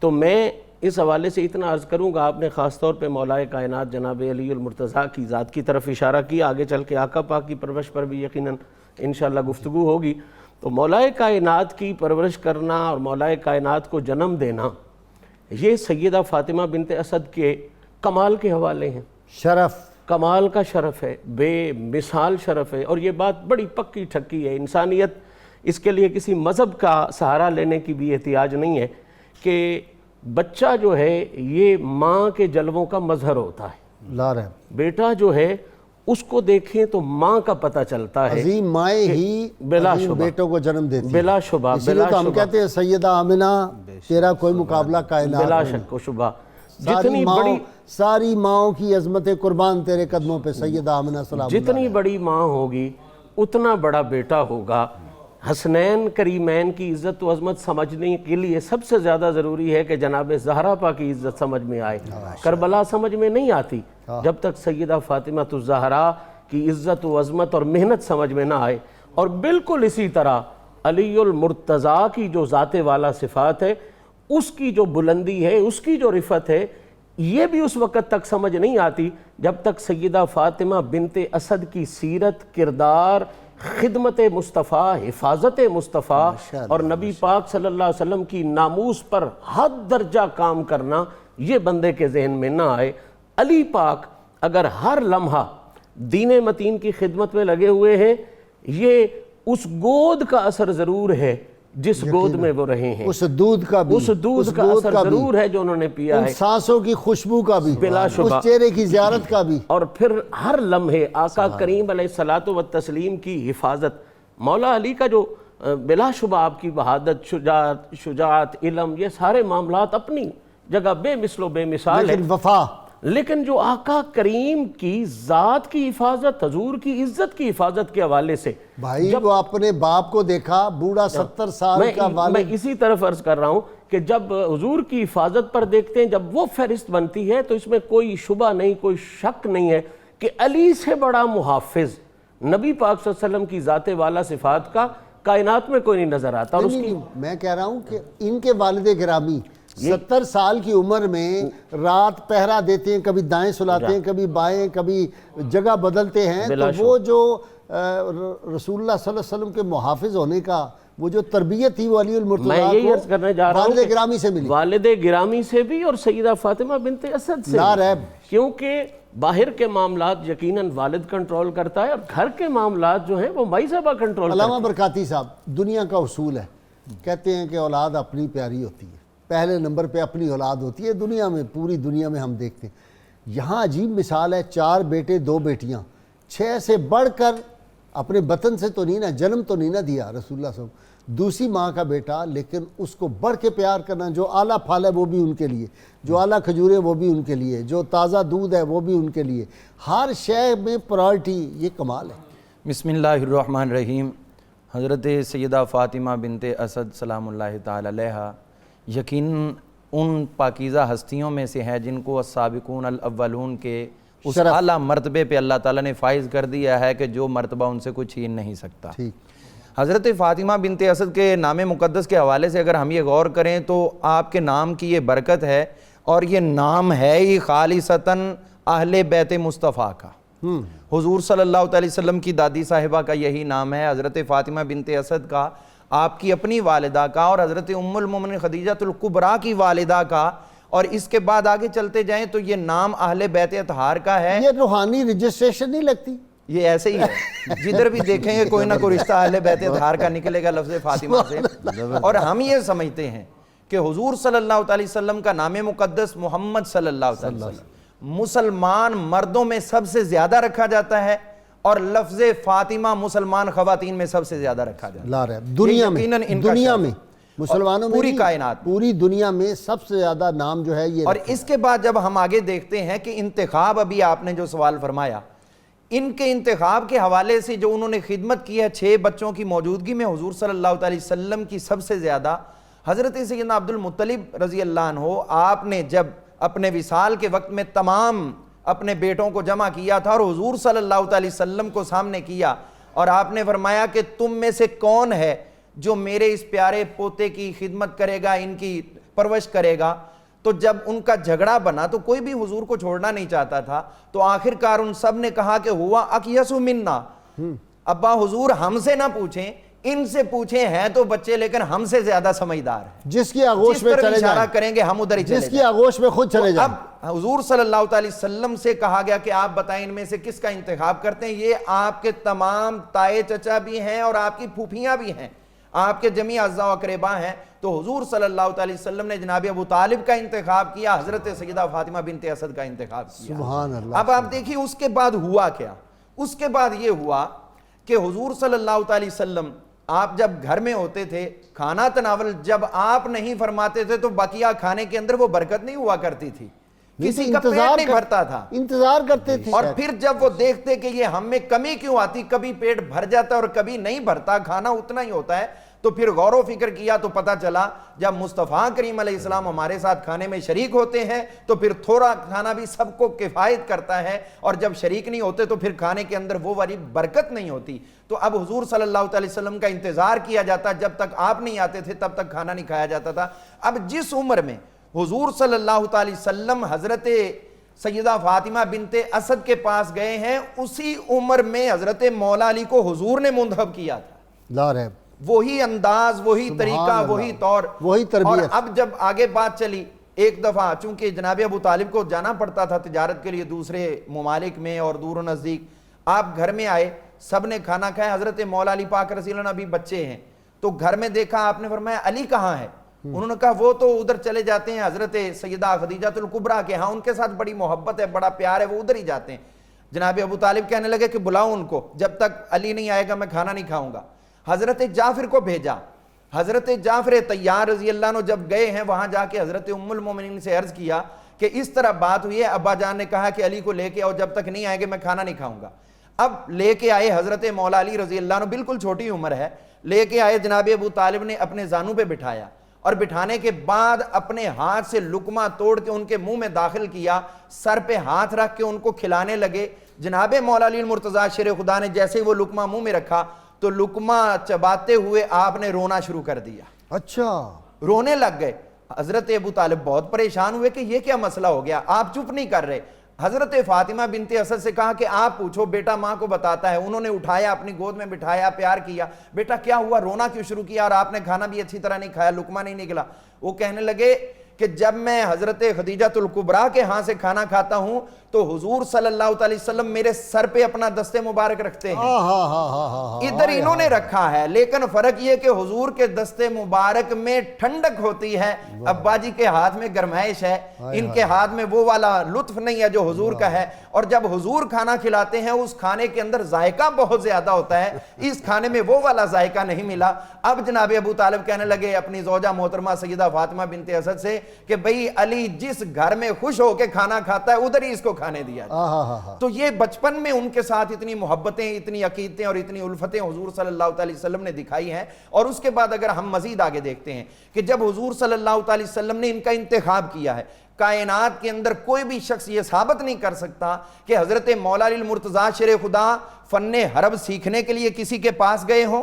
تو میں اس حوالے سے اتنا عرض کروں گا. آپ نے خاص طور پہ مولا کائنات جناب علی المرتضیٰ کی ذات کی طرف اشارہ کیا، آگے چل کے آقا پاک کی پرورش پر بھی یقیناً انشاءاللہ گفتگو ہوگی. تو مولا کائنات کی پرورش کرنا اور مولا کائنات کو جنم دینا یہ سیدہ فاطمہ بنت اسد کے کمال کے حوالے ہیں. شرف کمال کا شرف ہے، بے مثال شرف ہے. اور یہ بات بڑی پکی ٹھکی ہے. انسانیت اس کے لیے کسی مذہب کا سہارا لینے کی بھی احتیاج نہیں ہے کہ بچہ جو ہے یہ ماں کے جلووں کا مظہر ہوتا ہے. لا ریب. بیٹا جو ہے اس کو دیکھیں تو ماں کا پتہ چلتا ہے. عظیم مائیں ہی بلا عظیم شبہ بیٹوں کو جنم دیتی ہیں. بلا شبہ اسی لیے تو ہم کہتے ہیں سیدہ آمنہ تیرا کوئی مقابلہ کائنات بلا میں شک و شبہ. جتنی بڑی ساری ماؤں کی عظمت قربان تیرے قدموں پہ سیدہ آمنہ سلام اللہ. جتنی بڑی ماں ہوگی اتنا بڑا بیٹا ہوگا. حسنین کریمین کی عزت و عظمت سمجھنے کے لیے سب سے زیادہ ضروری ہے کہ جناب زہرا پاک کی عزت سمجھ میں آئے. کربلا سمجھ میں نہیں آتی جب تک سیدہ فاطمہ الزہرا کی عزت و عظمت اور محنت سمجھ میں نہ آئے. اور بالکل اسی طرح علی المرتضیٰ کی جو ذات والا صفات ہے، اس کی جو بلندی ہے، اس کی جو رفت ہے، یہ بھی اس وقت تک سمجھ نہیں آتی جب تک سیدہ فاطمہ بنت اسد کی سیرت، کردار، خدمت مصطفیٰ، حفاظت مصطفیٰ اور نبی پاک صلی اللہ علیہ وسلم کی ناموس پر حد درجہ کام کرنا یہ بندے کے ذہن میں نہ آئے. علی پاک اگر ہر لمحہ دین متین کی خدمت میں لگے ہوئے ہیں، یہ اس گود کا اثر ضرور ہے جس گود میں وہ رہے ہیں. اس دودھ کا بھی، اس دودھ کا اثر ضرور ہے جو انہوں نے پیا ہے. ان سانسوں کی خوشبو کا بھی، بلا شبہ. اس چہرے کی زیارت کا بھی. اور پھر ہر لمحے آقا کریم علیہ الصلوۃ والتسلیم کی حفاظت. مولا علی کا جو بلا شبہ آپ کی بہادت، شجاعت، علم، یہ سارے معاملات اپنی جگہ بے مثل و بے مثال ہے. لیکن وفا، لیکن جو آقا کریم کی ذات کی حفاظت، حضور کی عزت کی حفاظت کے حوالے سے بھائی وہ اپنے باپ کو دیکھا، بوڑھا 70 سال کا میں والد. اسی طرف عرض کر رہا ہوں کہ جب حضور کی حفاظت پر دیکھتے ہیں، جب وہ فہرست بنتی ہے تو اس میں کوئی شبہ نہیں، کوئی شک نہیں ہے کہ علی سے بڑا محافظ نبی پاک صلی اللہ علیہ وسلم کی ذات والا صفات کا کائنات میں کوئی نہیں نظر آتا. اور اس کی میں کہہ رہا ہوں کہ ان کے والد گرامی 70 سال کی عمر میں رات پہرا دیتے ہیں، کبھی دائیں سلاتے ہیں، کبھی بائیں، کبھی جگہ بدلتے ہیں. تو وہ جو رسول اللہ صلی اللہ علیہ وسلم کے محافظ ہونے کا وہ جو تربیت تھی وہ علی المرتضیٰ میں یہی عرض کرنے جا رہا ہوں والد گرامی سے ملی. والد گرامی سے بھی اور سیدہ فاطمہ بنت اسد سے. لا ریب. کیونکہ باہر کے معاملات یقیناً والد کنٹرول کرتا ہے اور گھر کے معاملات جو ہیں وہ مائی صاحبہ کنٹرول کرتا ہے. علامہ برکاتی صاحب، دنیا کا اصول ہے، کہتے ہیں کہ اولاد اپنی پیاری ہوتی ہے، پہلے نمبر پہ اپنی اولاد ہوتی ہے. دنیا میں، پوری دنیا میں ہم دیکھتے ہیں. یہاں عجیب مثال ہے، 4 بیٹے 2 بیٹیاں، 6 سے بڑھ کر اپنے بطن سے تو نہیں نا، جنم تو نہیں نا دیا رسول اللہ صلی اللہ علیہ وسلم، دوسری ماں کا بیٹا، لیکن اس کو بڑھ کے پیار کرنا. جو اعلیٰ پھل ہے وہ بھی ان کے لیے، جو اعلیٰ کھجوریں وہ بھی ان کے لیے، جو تازہ دودھ ہے وہ بھی ان کے لیے. ہر شے میں پرائرٹی، یہ کمال ہے. بسم اللہ الرحمن الرحیم. حضرت سیدہ فاطمہ بنت اسد سلام اللہ تعالی علیہا یقیناً ان پاکیزہ ہستیوں میں سے ہے جن کو السابقون الاولون کے اس اعلیٰ مرتبے پہ اللہ تعالیٰ نے فائز کر دیا ہے کہ جو مرتبہ ان سے کوئی چھین نہیں سکتا۔ حضرت فاطمہ بنت اسد کے نام مقدس کے حوالے سے اگر ہم یہ غور کریں تو آپ کے نام کی یہ برکت ہے، اور یہ نام ہے ہی خالصتاً اہل بیت مصطفیٰ کا۔ حضور صلی اللہ علیہ وسلم کی دادی صاحبہ کا یہی نام ہے، حضرت فاطمہ بنت اسد کا، آپ کی اپنی والدہ کا، اور حضرت ام المومنین خدیجہ الکبریٰ کی والدہ کا، اور اس کے بعد آگے چلتے جائیں تو یہ نام اہل بیت اطہار کا ہے۔ یہ روحانی رجسٹریشن نہیں لگتی؟ یہ ایسے ہی ہے، جدھر بھی دیکھیں گے کوئی نہ کوئی رشتہ اہل بیت اطہار کا نکلے گا لفظ فاطمہ سے۔ اور ہم یہ سمجھتے ہیں کہ حضور صلی اللہ علیہ وسلم کا نام مقدس محمد صلی اللہ علیہ وسلم مسلمان مردوں میں سب سے زیادہ رکھا جاتا ہے، اور لفظ فاطمہ مسلمان خواتین میں سب سے زیادہ رکھا جاتا ہے۔ لا رہا دنیا میں مسلمانوں میں پوری کائنات، پوری دنیا میں سب سے زیادہ نام جو ہے یہ۔ اور اس کے بعد جب ہم آگے دیکھتے ہیں کہ انتخاب، ابھی آپ نے جو سوال فرمایا، ان کے انتخاب کے حوالے سے جو انہوں نے خدمت کی ہے 6 بچوں کی موجودگی میں، حضور صلی اللہ علیہ وسلم کی سب سے زیادہ حضرت سیدنا عبد المطلب رضی اللہ عنہ، آپ نے جب اپنے وصال کے وقت میں تمام اپنے بیٹوں کو جمع کیا تھا اور حضور صلی اللہ علیہ وسلم کو سامنے کیا، اور آپ نے فرمایا کہ تم میں سے کون ہے جو میرے اس پیارے پوتے کی خدمت کرے گا، ان کی پرورش کرے گا؟ تو جب ان کا جھگڑا بنا تو کوئی بھی حضور کو چھوڑنا نہیں چاہتا تھا، تو آخر کار ان سب نے کہا کہ ہوا اکیس منا، ابا حضور ہم سے نہ پوچھیں، ان سے پوچھیں، ہیں تو بچے لیکن ہم سے زیادہ سمجھدار ہیں، جس کی آغوش میں چلے اشارہ جائیں، کریں گے ہم ادھر ہی چلے جس کی آغوش میں خود چلے جائیں۔ اب حضور صلی اللہ علیہ وسلم سے کہا گیا کہ آپ بتائیں ان میں سے کس کا انتخاب کرتے ہیں؟ یہ آپ کے تمام تائے چچا بھی ہیں اور آپ کی پھوپھیاں بھی ہیں، آپ کے جمیع اعزاء و اقربا ہیں۔ تو حضور صلی اللہ علیہ وسلم نے جناب ابو طالب کا انتخاب کیا، حضرت سیدہ فاطمہ بنت اسد کا انتخاب کیا۔ سبحان اللہ۔ اب آپ دیکھیے اس کے بعد ہوا کیا؟ اس کے بعد یہ ہوا کہ حضور صلی اللہ علیہ وسلم آپ جب گھر میں ہوتے تھے، کھانا تناول جب آپ نہیں فرماتے تھے تو بقیہ کھانے کے اندر وہ برکت نہیں ہوا کرتی تھی، کسی کا پیٹ نہیں بھرتا تھا، انتظار کرتے تھے۔ اور پھر جب وہ دیکھتے کہ یہ ہم میں کمی کیوں آتی، کبھی پیٹ بھر جاتا اور کبھی نہیں بھرتا، کھانا اتنا ہی ہوتا ہے، تو پھر غور و فکر کیا تو پتہ چلا جب مصطفیٰ کریم علیہ السلام ہمارے ساتھ کھانے میں شریک ہوتے ہیں تو پھر تھوڑا کھانا بھی سب کو کفایت کرتا ہے، اور جب شریک نہیں ہوتے تو پھر کھانے کے اندر وہ والی برکت نہیں ہوتی۔ تو اب حضور صلی اللہ علیہ وسلم کا انتظار کیا جاتا، جب تک آپ نہیں آتے تھے تب تک کھانا نہیں کھایا جاتا تھا۔ اب جس عمر میں حضور صلی اللہ علیہ وسلم حضرت سیدہ فاطمہ بنت اسد کے پاس گئے ہیں، اسی عمر میں حضرت مولا علی کو حضور نے منتخب کیا تھا۔ لا رہے وہی انداز، وہی طریقہ، وہی طور، وہی تربیت۔ اور اب جب آگے بات چلی، ایک دفعہ چونکہ جناب ابو طالب کو جانا پڑتا تھا تجارت کے لیے دوسرے ممالک میں اور دور و نزدیک، آپ گھر میں آئے، سب نے کھانا کھایا، حضرت مولا علی پاک رضی اللہ عنہ ابھی بچے ہیں، تو گھر میں دیکھا، آپ نے فرمایا علی کہاں ہے؟ انہوں نے کہا وہ تو ادھر چلے جاتے ہیں حضرت سیدہ خدیجہ الکبریٰ کے ہاں، ان کے ساتھ بڑی محبت ہے، بڑا پیار ہے، وہ ادھر ہی جاتے ہیں۔ جناب ابو طالب کہنے لگے کہ بلاؤ ان کو، جب تک علی نہیں آئے گا میں کھانا نہیں کھاؤں گا۔ حضرت جعفر کو بھیجا، حضرت جعفر طیار رضی اللہ عنہ جب گئے ہیں وہاں جا کے حضرت ام المومنین سے عرض کیا کہ اس طرح بات ہوئی ہے، ابا جان نے کہا کہ علی کو لے کے آؤ، جب تک نہیں آئے گے میں کھانا نہیں کھاؤں گا۔ اب لے کے آئے حضرت مولا علی رضی اللہ عنہ، بالکل چھوٹی عمر ہے، لے کے آئے، جناب ابو طالب نے اپنے زانوں پہ بٹھایا، اور بٹھانے کے بعد اپنے ہاتھ سے لقمہ توڑ کے ان کے منہ میں داخل کیا، سر پہ ہاتھ رکھ کے ان کو کھلانے لگے۔ جناب مولا علی المرتضیٰ شیر خدا نے جیسے ہی وہ لقمہ منہ میں رکھا تو لقمہ چباتے ہوئے آپ نے رونا شروع کر دیا، اچھا رونے لگ گئے۔ حضرت ابو طالب بہت پریشان ہوئے کہ یہ کیا مسئلہ ہو گیا، آپ چپ نہیں کر رہے۔ حضرت فاطمہ بنت اسد سے کہا کہ آپ پوچھو، بیٹا ماں کو بتاتا ہے۔ انہوں نے اٹھایا، اپنی گود میں بٹھایا، پیار کیا، بیٹا کیا ہوا، رونا کیوں شروع کیا، اور آپ نے کھانا بھی اچھی طرح نہیں کھایا، لقمہ نہیں نکلا۔ وہ کہنے لگے کہ جب میں حضرت خدیجہ الکبریٰ کے ہاں سے کھانا کھاتا ہوں تو حضور صلی اللہ علیہ وسلم میرے سر پہ اپنا دست مبارک رکھتے ہیں، ادھر انہوں نے رکھا ہے، لیکن فرق یہ کہ حضور کے دست مبارک میں ٹھنڈک ہوتی ہے، ابا جی کے ہاتھ میں گرمائش ہے، ان کے ہاتھ میں وہ والا لطف نہیں ہے جو حضور کا ہے۔ اور جب حضور کھانا کھلاتے ہیں اس کھانے کے اندر ذائقہ بہت زیادہ ہوتا ہے، اس کھانے میں وہ والا ذائقہ نہیں ملا۔ اب جناب ابو طالب کہنے لگے اپنی زوجہ محترمہ سیدہ فاطمہ بنت اسد سے کہ بھئی علی جس گھر میں خوش ہو کے کھانا کھاتا ہے ادھر ہی اس کو کھانے دیا جائے. تو یہ بچپن میں ان کے ساتھ اتنی محبتیں، اتنی عقیدتیں اور اتنی الفتیں حضور صلی اللہ علیہ وسلم نے دکھائی ہیں. اور اس کے بعد اگر ہم مزید آگے دیکھتے ہیں کہ جب حضور صلی اللہ علیہ وسلم نے ان کا انتخاب کیا ہے، کائنات کے اندر کوئی بھی شخص یہ ثابت نہیں کر سکتا کہ حضرت مولا علی المرتضیٰ شیر خدا فن حرب سیکھنے کے لیے کسی کے پاس گئے ہوں.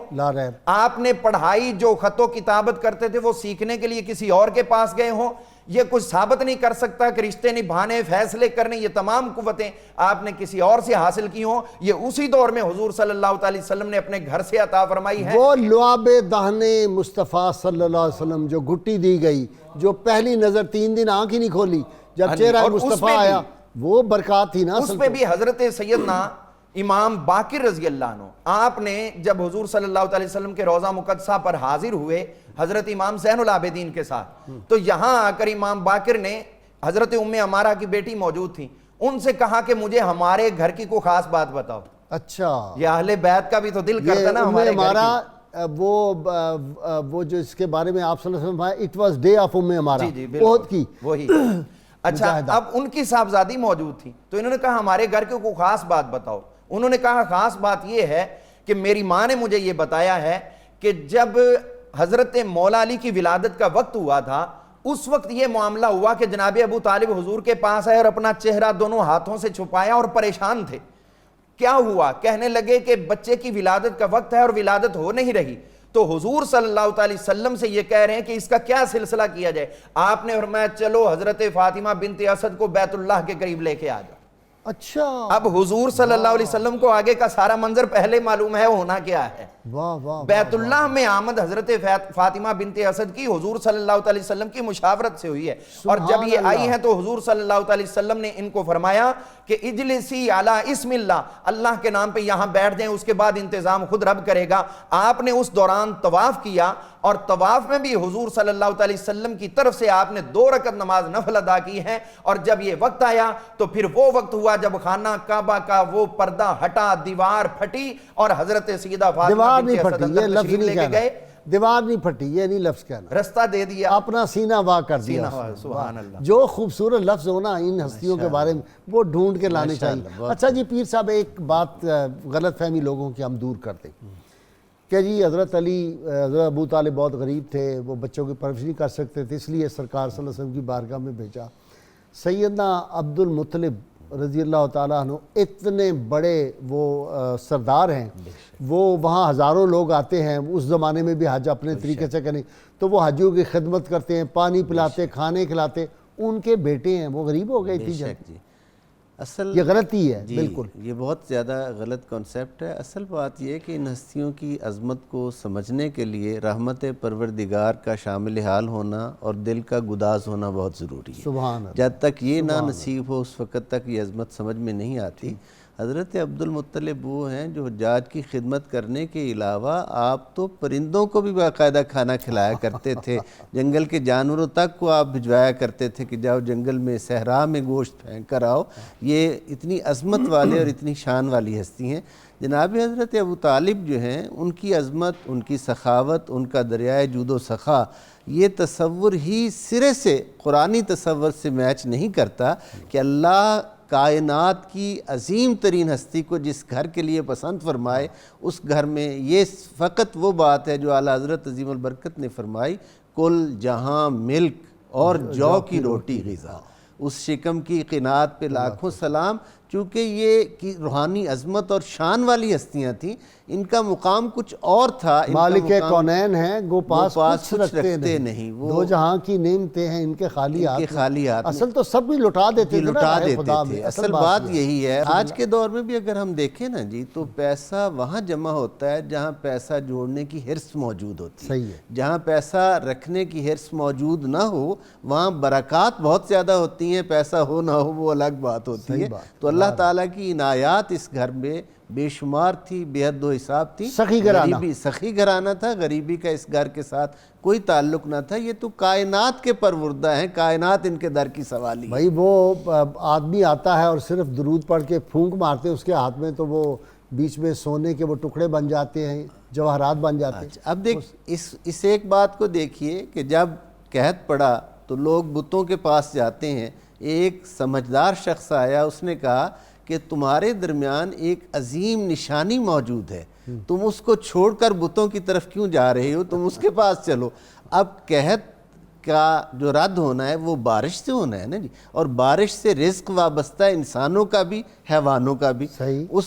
آپ نے پڑھائی جو خط و کتابت کرتے تھے وہ سیکھنے کے لیے کسی اور کے پاس گئے ہوں. یہ کچھ ثابت نہیں کر سکتا کہ رشتے نبھانے، فیصلے کرنے، یہ تمام قوتیں آپ نے کسی اور سے حاصل کی ہوں. یہ اسی دور میں حضور صلی اللہ علیہ وسلم نے اپنے گھر سے عطا فرمائی ہے. وہ لعاب دہنے مصطفیٰ صلی اللہ علیہ وسلم جو گھٹی دی گئی، جو پہلی نظر 3 دن آنکھ ہی نہیں کھولی جب چہرہ مصطفیٰ آیا، وہ برکات تھی نا. اس پہ بھی حضرت سیدنا امام باقر رضی اللہ عنہ، آپ نے جب حضور صلی اللہ علیہ وسلم کے روضہ مقدسہ پر حاضر ہوئے حضرت امام زین العابدین کے ساتھ، تو یہاں آ کر امام باقر نے، حضرت ام عمارہ کی بیٹی موجود تھی، ان سے کہا کہ مجھے ہمارے گھر کی کوئی خاص بات بتاؤ. اچھا، یہ اہل بیت کا بھی تو دل کرتا نا ہمارے گھر کی. وہ جو اس کے بارے میں آپ صلی اللہ علیہ وسلم اٹ واز ڈے آف ام عمارہ، بہت کی وہی. اچھا، اب ان کی صاحبزادی موجود تھی تو انہوں نے کہا ہمارے گھر کی کوئی خاص بات بتاؤ. انہوں نے کہا خاص بات یہ ہے کہ میری ماں نے مجھے یہ بتایا ہے کہ جب حضرت مولا علی کی ولادت کا وقت ہوا تھا، اس وقت یہ معاملہ ہوا کہ جناب ابو طالب حضور کے پاس آئے اور اپنا چہرہ دونوں ہاتھوں سے چھپایا اور پریشان تھے. کیا ہوا؟ کہنے لگے کہ بچے کی ولادت کا وقت ہے اور ولادت ہو نہیں رہی. تو حضور صلی اللہ علیہ وسلم سے یہ کہہ رہے ہیں کہ اس کا کیا سلسلہ کیا جائے. آپ نے فرمایا چلو حضرت فاطمہ بنت اسد کو بیت اللہ کے قریب لے کے آ جاؤ. اچھا، اب حضور صلی اللہ علیہ وسلم کو آگے کا سارا منظر پہلے معلوم ہے ہونا کیا ہے. بیت اللہ میں آمد حضرت فاطمہ بنت اسد کی حضور صلی اللہ علیہ وسلم کی مشاورت سے ہوئی ہے. اور جب یہ آئی ہیں تو حضور صلی اللہ علیہ وسلم نے ان کو فرمایا کہ اجلسی علی اسم اللہ، اللہ کے نام پہ یہاں بیٹھ جائیں، اس کے بعد انتظام خود رب کرے گا. آپ نے اس دوران طواف کیا اور طواف میں بھی حضور صلی اللہ علیہ وسلم کی طرف سے آپ نے 2 رکعت نماز نفل ادا کی ہے. اور جب یہ وقت آیا تو پھر وہ وقت ہوا جب خانہ کعبہ کا وہ پردہ ہٹا، دیوار پھٹی اور حضرت سیدہ فاطمہ نہیں پھٹی، یہ لفظ نہیں کہنا، دیوار نہیں پھٹی، یہ نہیں لفظ کہنا، رستہ دے دیا، اپنا سینہ وا کر دیا. سبحان اللہ. جو خوبصورت لفظ ہونا ان ہستیوں کے بارے میں وہ ڈھونڈ کے لانے چاہیے. اچھا جی پیر صاحب، ایک بات غلط فہمی لوگوں کی ہم دور کر دیں کہ جی حضرت علی، حضرت ابو طالب بہت غریب تھے، وہ بچوں کی پرورش نہیں کر سکتے تھے، اس لیے سرکار صلی اللہ علیہ وسلم کی بارگاہ میں بھیجا. سیدنا عبد المطلب رضی اللہ تعالیٰ عنہ اتنے بڑے وہ سردار ہیں، وہ وہاں ہزاروں لوگ آتے ہیں، اس زمانے میں بھی حج اپنے طریقے سے کریں تو وہ حجیوں کی خدمت کرتے ہیں، پانی پلاتے، کھانے کھلاتے. ان کے بیٹے ہیں، وہ غریب ہو گئے تھی. اصل یہ غلطی ہے. بالکل یہ بہت زیادہ غلط کانسیپٹ ہے. اصل بات یہ ہے کہ ان ہستیوں کی عظمت کو سمجھنے کے لیے رحمت پروردگار کا شامل حال ہونا اور دل کا گداز ہونا بہت ضروری ہے. سبحان اللہ. جب تک یہ نہ نصیب ہو اس وقت تک یہ عظمت سمجھ میں نہیں آتی. حضرت عبد المطلب وہ ہیں جو حجاج کی خدمت کرنے کے علاوہ آپ تو پرندوں کو بھی باقاعدہ کھانا کھلایا کرتے تھے، جنگل کے جانوروں تک کو آپ بھجوایا کرتے تھے کہ جاؤ جنگل میں صحرا میں گوشت پھینک کر آؤ. یہ اتنی عظمت والے اور اتنی شان والی ہستی ہیں. جناب حضرت ابو طالب جو ہیں، ان کی عظمت، ان کی سخاوت، ان کا دریائے جود و سخا، یہ تصور ہی سرے سے قرآنی تصور سے میچ نہیں کرتا کہ اللہ کائنات کی عظیم ترین ہستی کو جس گھر کے لیے پسند فرمائے اس گھر میں یہ فقط وہ بات ہے جو اعلیٰ حضرت عظیم البرکت نے فرمائی، کل جہاں ملک اور جو کی روٹی غذا. اس شکم کی قناعت پہ لاکھوں سلام. چونکہ یہ روحانی عظمت اور شان والی ہستیاں تھیں، ان کا مقام کچھ اور تھا. مالک کونین ہیں، گو پاس کچھ رکھتے نہیں، وہ دو جہاں کی نعمتیں ہیں ان کے خالی ہاتھ. اصل تو سب بھی لٹا دیتے تھے. اصل بات یہی ہے. آج کے دور میں بھی اگر ہم دیکھیں نا جی، تو پیسہ وہاں جمع ہوتا ہے جہاں پیسہ جوڑنے کی حرص موجود ہوتی ہے. صحیح ہے. جہاں پیسہ رکھنے کی حرص موجود نہ ہو وہاں برکات بہت زیادہ ہوتی ہیں، پیسہ ہو نہ ہو وہ الگ بات ہوتی ہے. تو اللہ تعالیٰ کی عنایات اس گھر میں بے شمار تھی، بے حد و حساب تھی. سخی گھرانہ تھا، غریبی کا اس گھر کے ساتھ کوئی تعلق نہ تھا. یہ تو کائنات کے پروردہ ہیں، کائنات ان کے در کی سوالی. بھائی وہ آدمی آتا ہے اور صرف درود پڑھ کے پھونک مارتے ہیں اس کے ہاتھ میں، تو وہ بیچ میں سونے کے وہ ٹکڑے بن جاتے ہیں، جواہرات بن جاتے ہیں. اب دیکھ اس ایک بات کو دیکھیے کہ جب قحط پڑا تو لوگ بتوں کے پاس جاتے ہیں. ایک سمجھدار شخص آیا, اس نے کہا کہ تمہارے درمیان ایک عظیم نشانی موجود ہے, تم اس کو چھوڑ کر بتوں کی طرف کیوں جا رہے ہو, تم اس کے پاس چلو. اب قحط کا جو رد ہونا ہے وہ بارش سے ہونا ہے نا جی, اور بارش سے رزق وابستہ ہے, انسانوں کا بھی حیوانوں کا بھی. صحیح. اس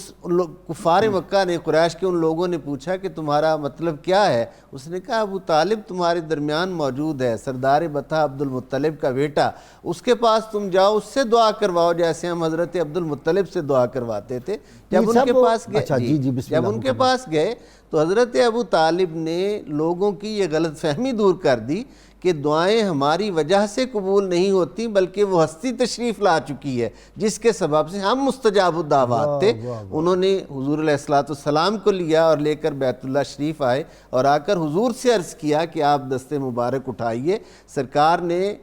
کفار مکہ نے, قریش کے ان لوگوں نے پوچھا کہ تمہارا مطلب کیا ہے, اس نے کہا ابو طالب تمہارے درمیان موجود ہے, سردار بطح عبد المطلب کا بیٹا, اس کے پاس تم جاؤ, اس سے دعا کرواؤ جیسے ہم حضرت عبد المطلب سے دعا کرواتے تھے. جب ان کے پاس گئے, جب ان کے پاس گئے تو حضرت ابو طالب نے لوگوں کی یہ غلط فہمی دور کر دی کہ دعائیں ہماری وجہ سے قبول نہیں ہوتی, بلکہ وہ ہستی تشریف لا چکی ہے جس کے سبب سے ہم مستجاب الدعوات تھے. انہوں نے حضور علیہ السلام کو لیا اور لے کر بیت اللہ شریف آئے, اور آ کر حضور سے عرض کیا کہ آپ دست مبارک اٹھائیے. سرکار نے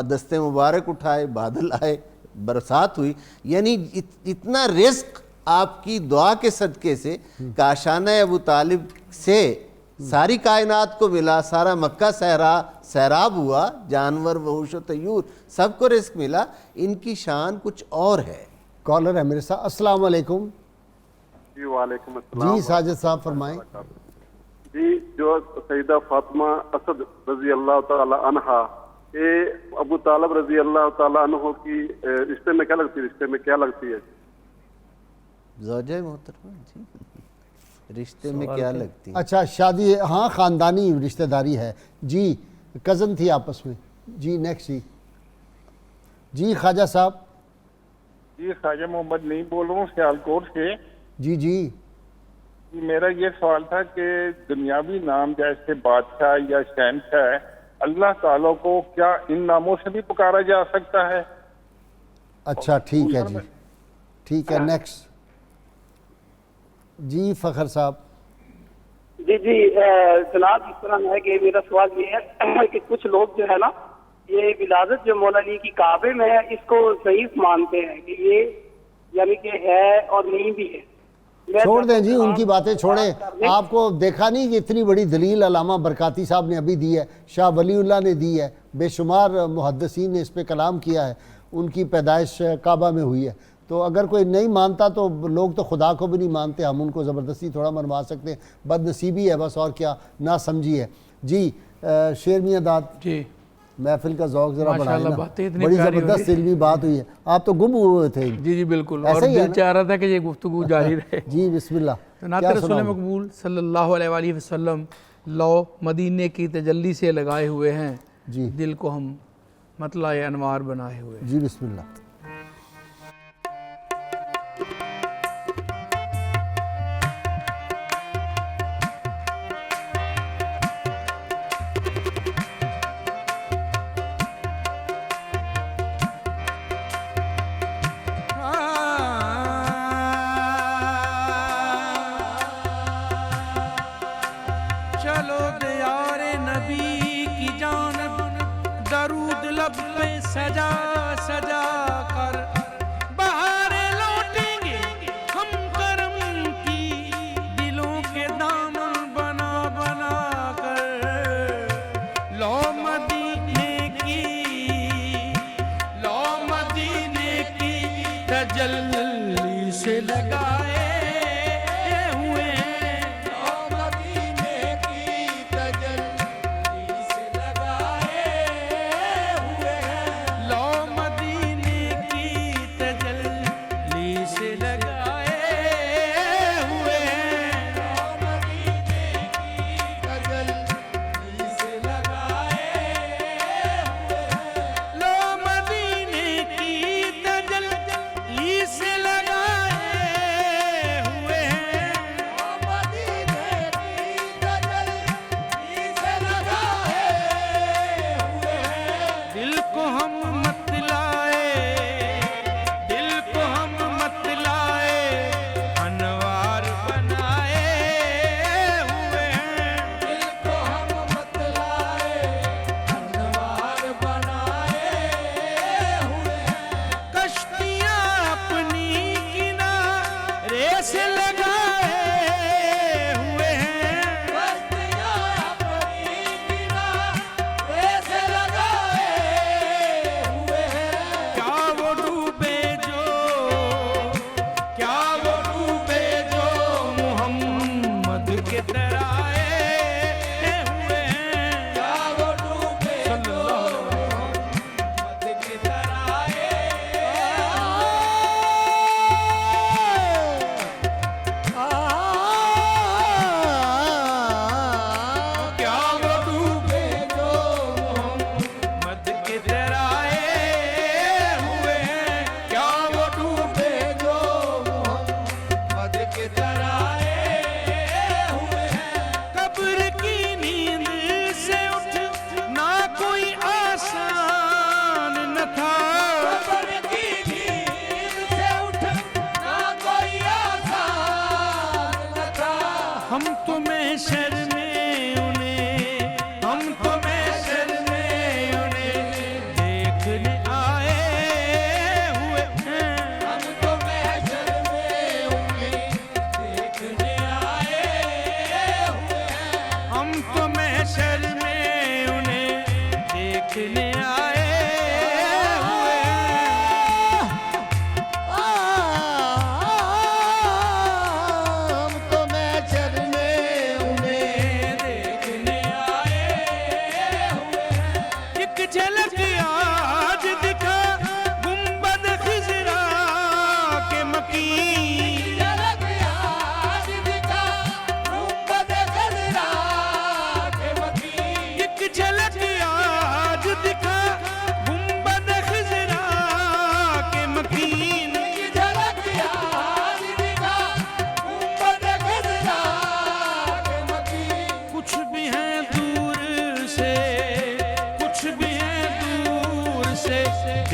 دست مبارک اٹھائے, بادل آئے, برسات ہوئی. یعنی اتنا رزق آپ کی دعا کے صدقے سے کاشانہ ابو طالب سے ساری کائنات کو ملا, سارا مکہ سیراب ہوا, جانور وحوش و طیور سب کو رزق ملا. ان کی شان کچھ اور ہے. کالر ہے میرے ساتھ. السلام علیکم. جی وعلیکم السلام. جی ساجد صاحب فرمائیں. جی جو سیدہ فاطمہ اسد رضی اللہ تعالی عنہا, یہ ابو طالب رضی اللہ تعالی عنہ کی رشتے میں کیا لگتی ہے؟ زوجہ محترمہ جی, رشتے میں کیا لگتی ہے؟ اچھا شادی, ہاں خاندانی رشتہ داری ہے جی, کزن تھی آپس میں جی. نیکسٹ جی خواجہ صاحب. جی خواجہ محمد نہیں بول رہا ہوں, سیالکوٹ سے. جی جی میرا یہ سوال تھا کہ دنیاوی نام جیسے بادشاہ یا شہنشاہ, اللہ تعالیٰ کو کیا ان ناموں سے بھی پکارا جا سکتا ہے؟ اچھا ٹھیک ہے جی, ٹھیک ہے. نیکسٹ جی فخر صاحب. جی جناب, اس طرح ہے کہ میرا سوال یہ ہے کہ کچھ لوگ جو ہے نا, یہ ولادت جو مولا علی کی کعبے میں ہے اس کو ضعیف مانتے ہیں کہ یہ یعنی کہ ہے اور نہیں بھی ہے. چھوڑ دیں جی ان کی باتیں چھوڑیں. آپ کو دیکھا نہیں کہ اتنی بڑی دلیل علامہ برکاتی صاحب نے ابھی دی ہے, شاہ ولی اللہ نے دی ہے, بے شمار محدثین نے اس پہ کلام کیا ہے. ان کی پیدائش کعبہ میں ہوئی ہے. تو اگر کوئی نہیں مانتا تو لوگ تو خدا کو بھی نہیں مانتے, ہم ان کو زبردستی تھوڑا منوا سکتے ہیں. بد نصیبی ہے بس, اور کیا, نا سمجھی ہے جی. شیر میاں داد جی, محفل کا ذوق ذرا بڑھائیں نا, باتیں اتنی بڑی پیاری زبردست علمی بات ہوئی ہے. آپ تو گم ہوئے تھے. جی بالکل, ایسا اور ہی ہے دل چاہ رہا تھا کہ یہ گفتگو جاری رہے. جی بسم اللہ. تو نعت رسول مقبول صلی اللہ علیہ وآلہ وسلم لو مدینے کی تجلی سے لگائے ہوئے ہیں, جی دل کو ہم مطلع انوار بنائے ہوئے. جی بسم اللہ. چلو دیار نبی کی جانب درود لب پہ سجا سجا کر بہاریں لوٹیں گے ہم کرم کی, دلوں کے دامن بنا بنا کر. لو مدینے کی تجلی سے لگائے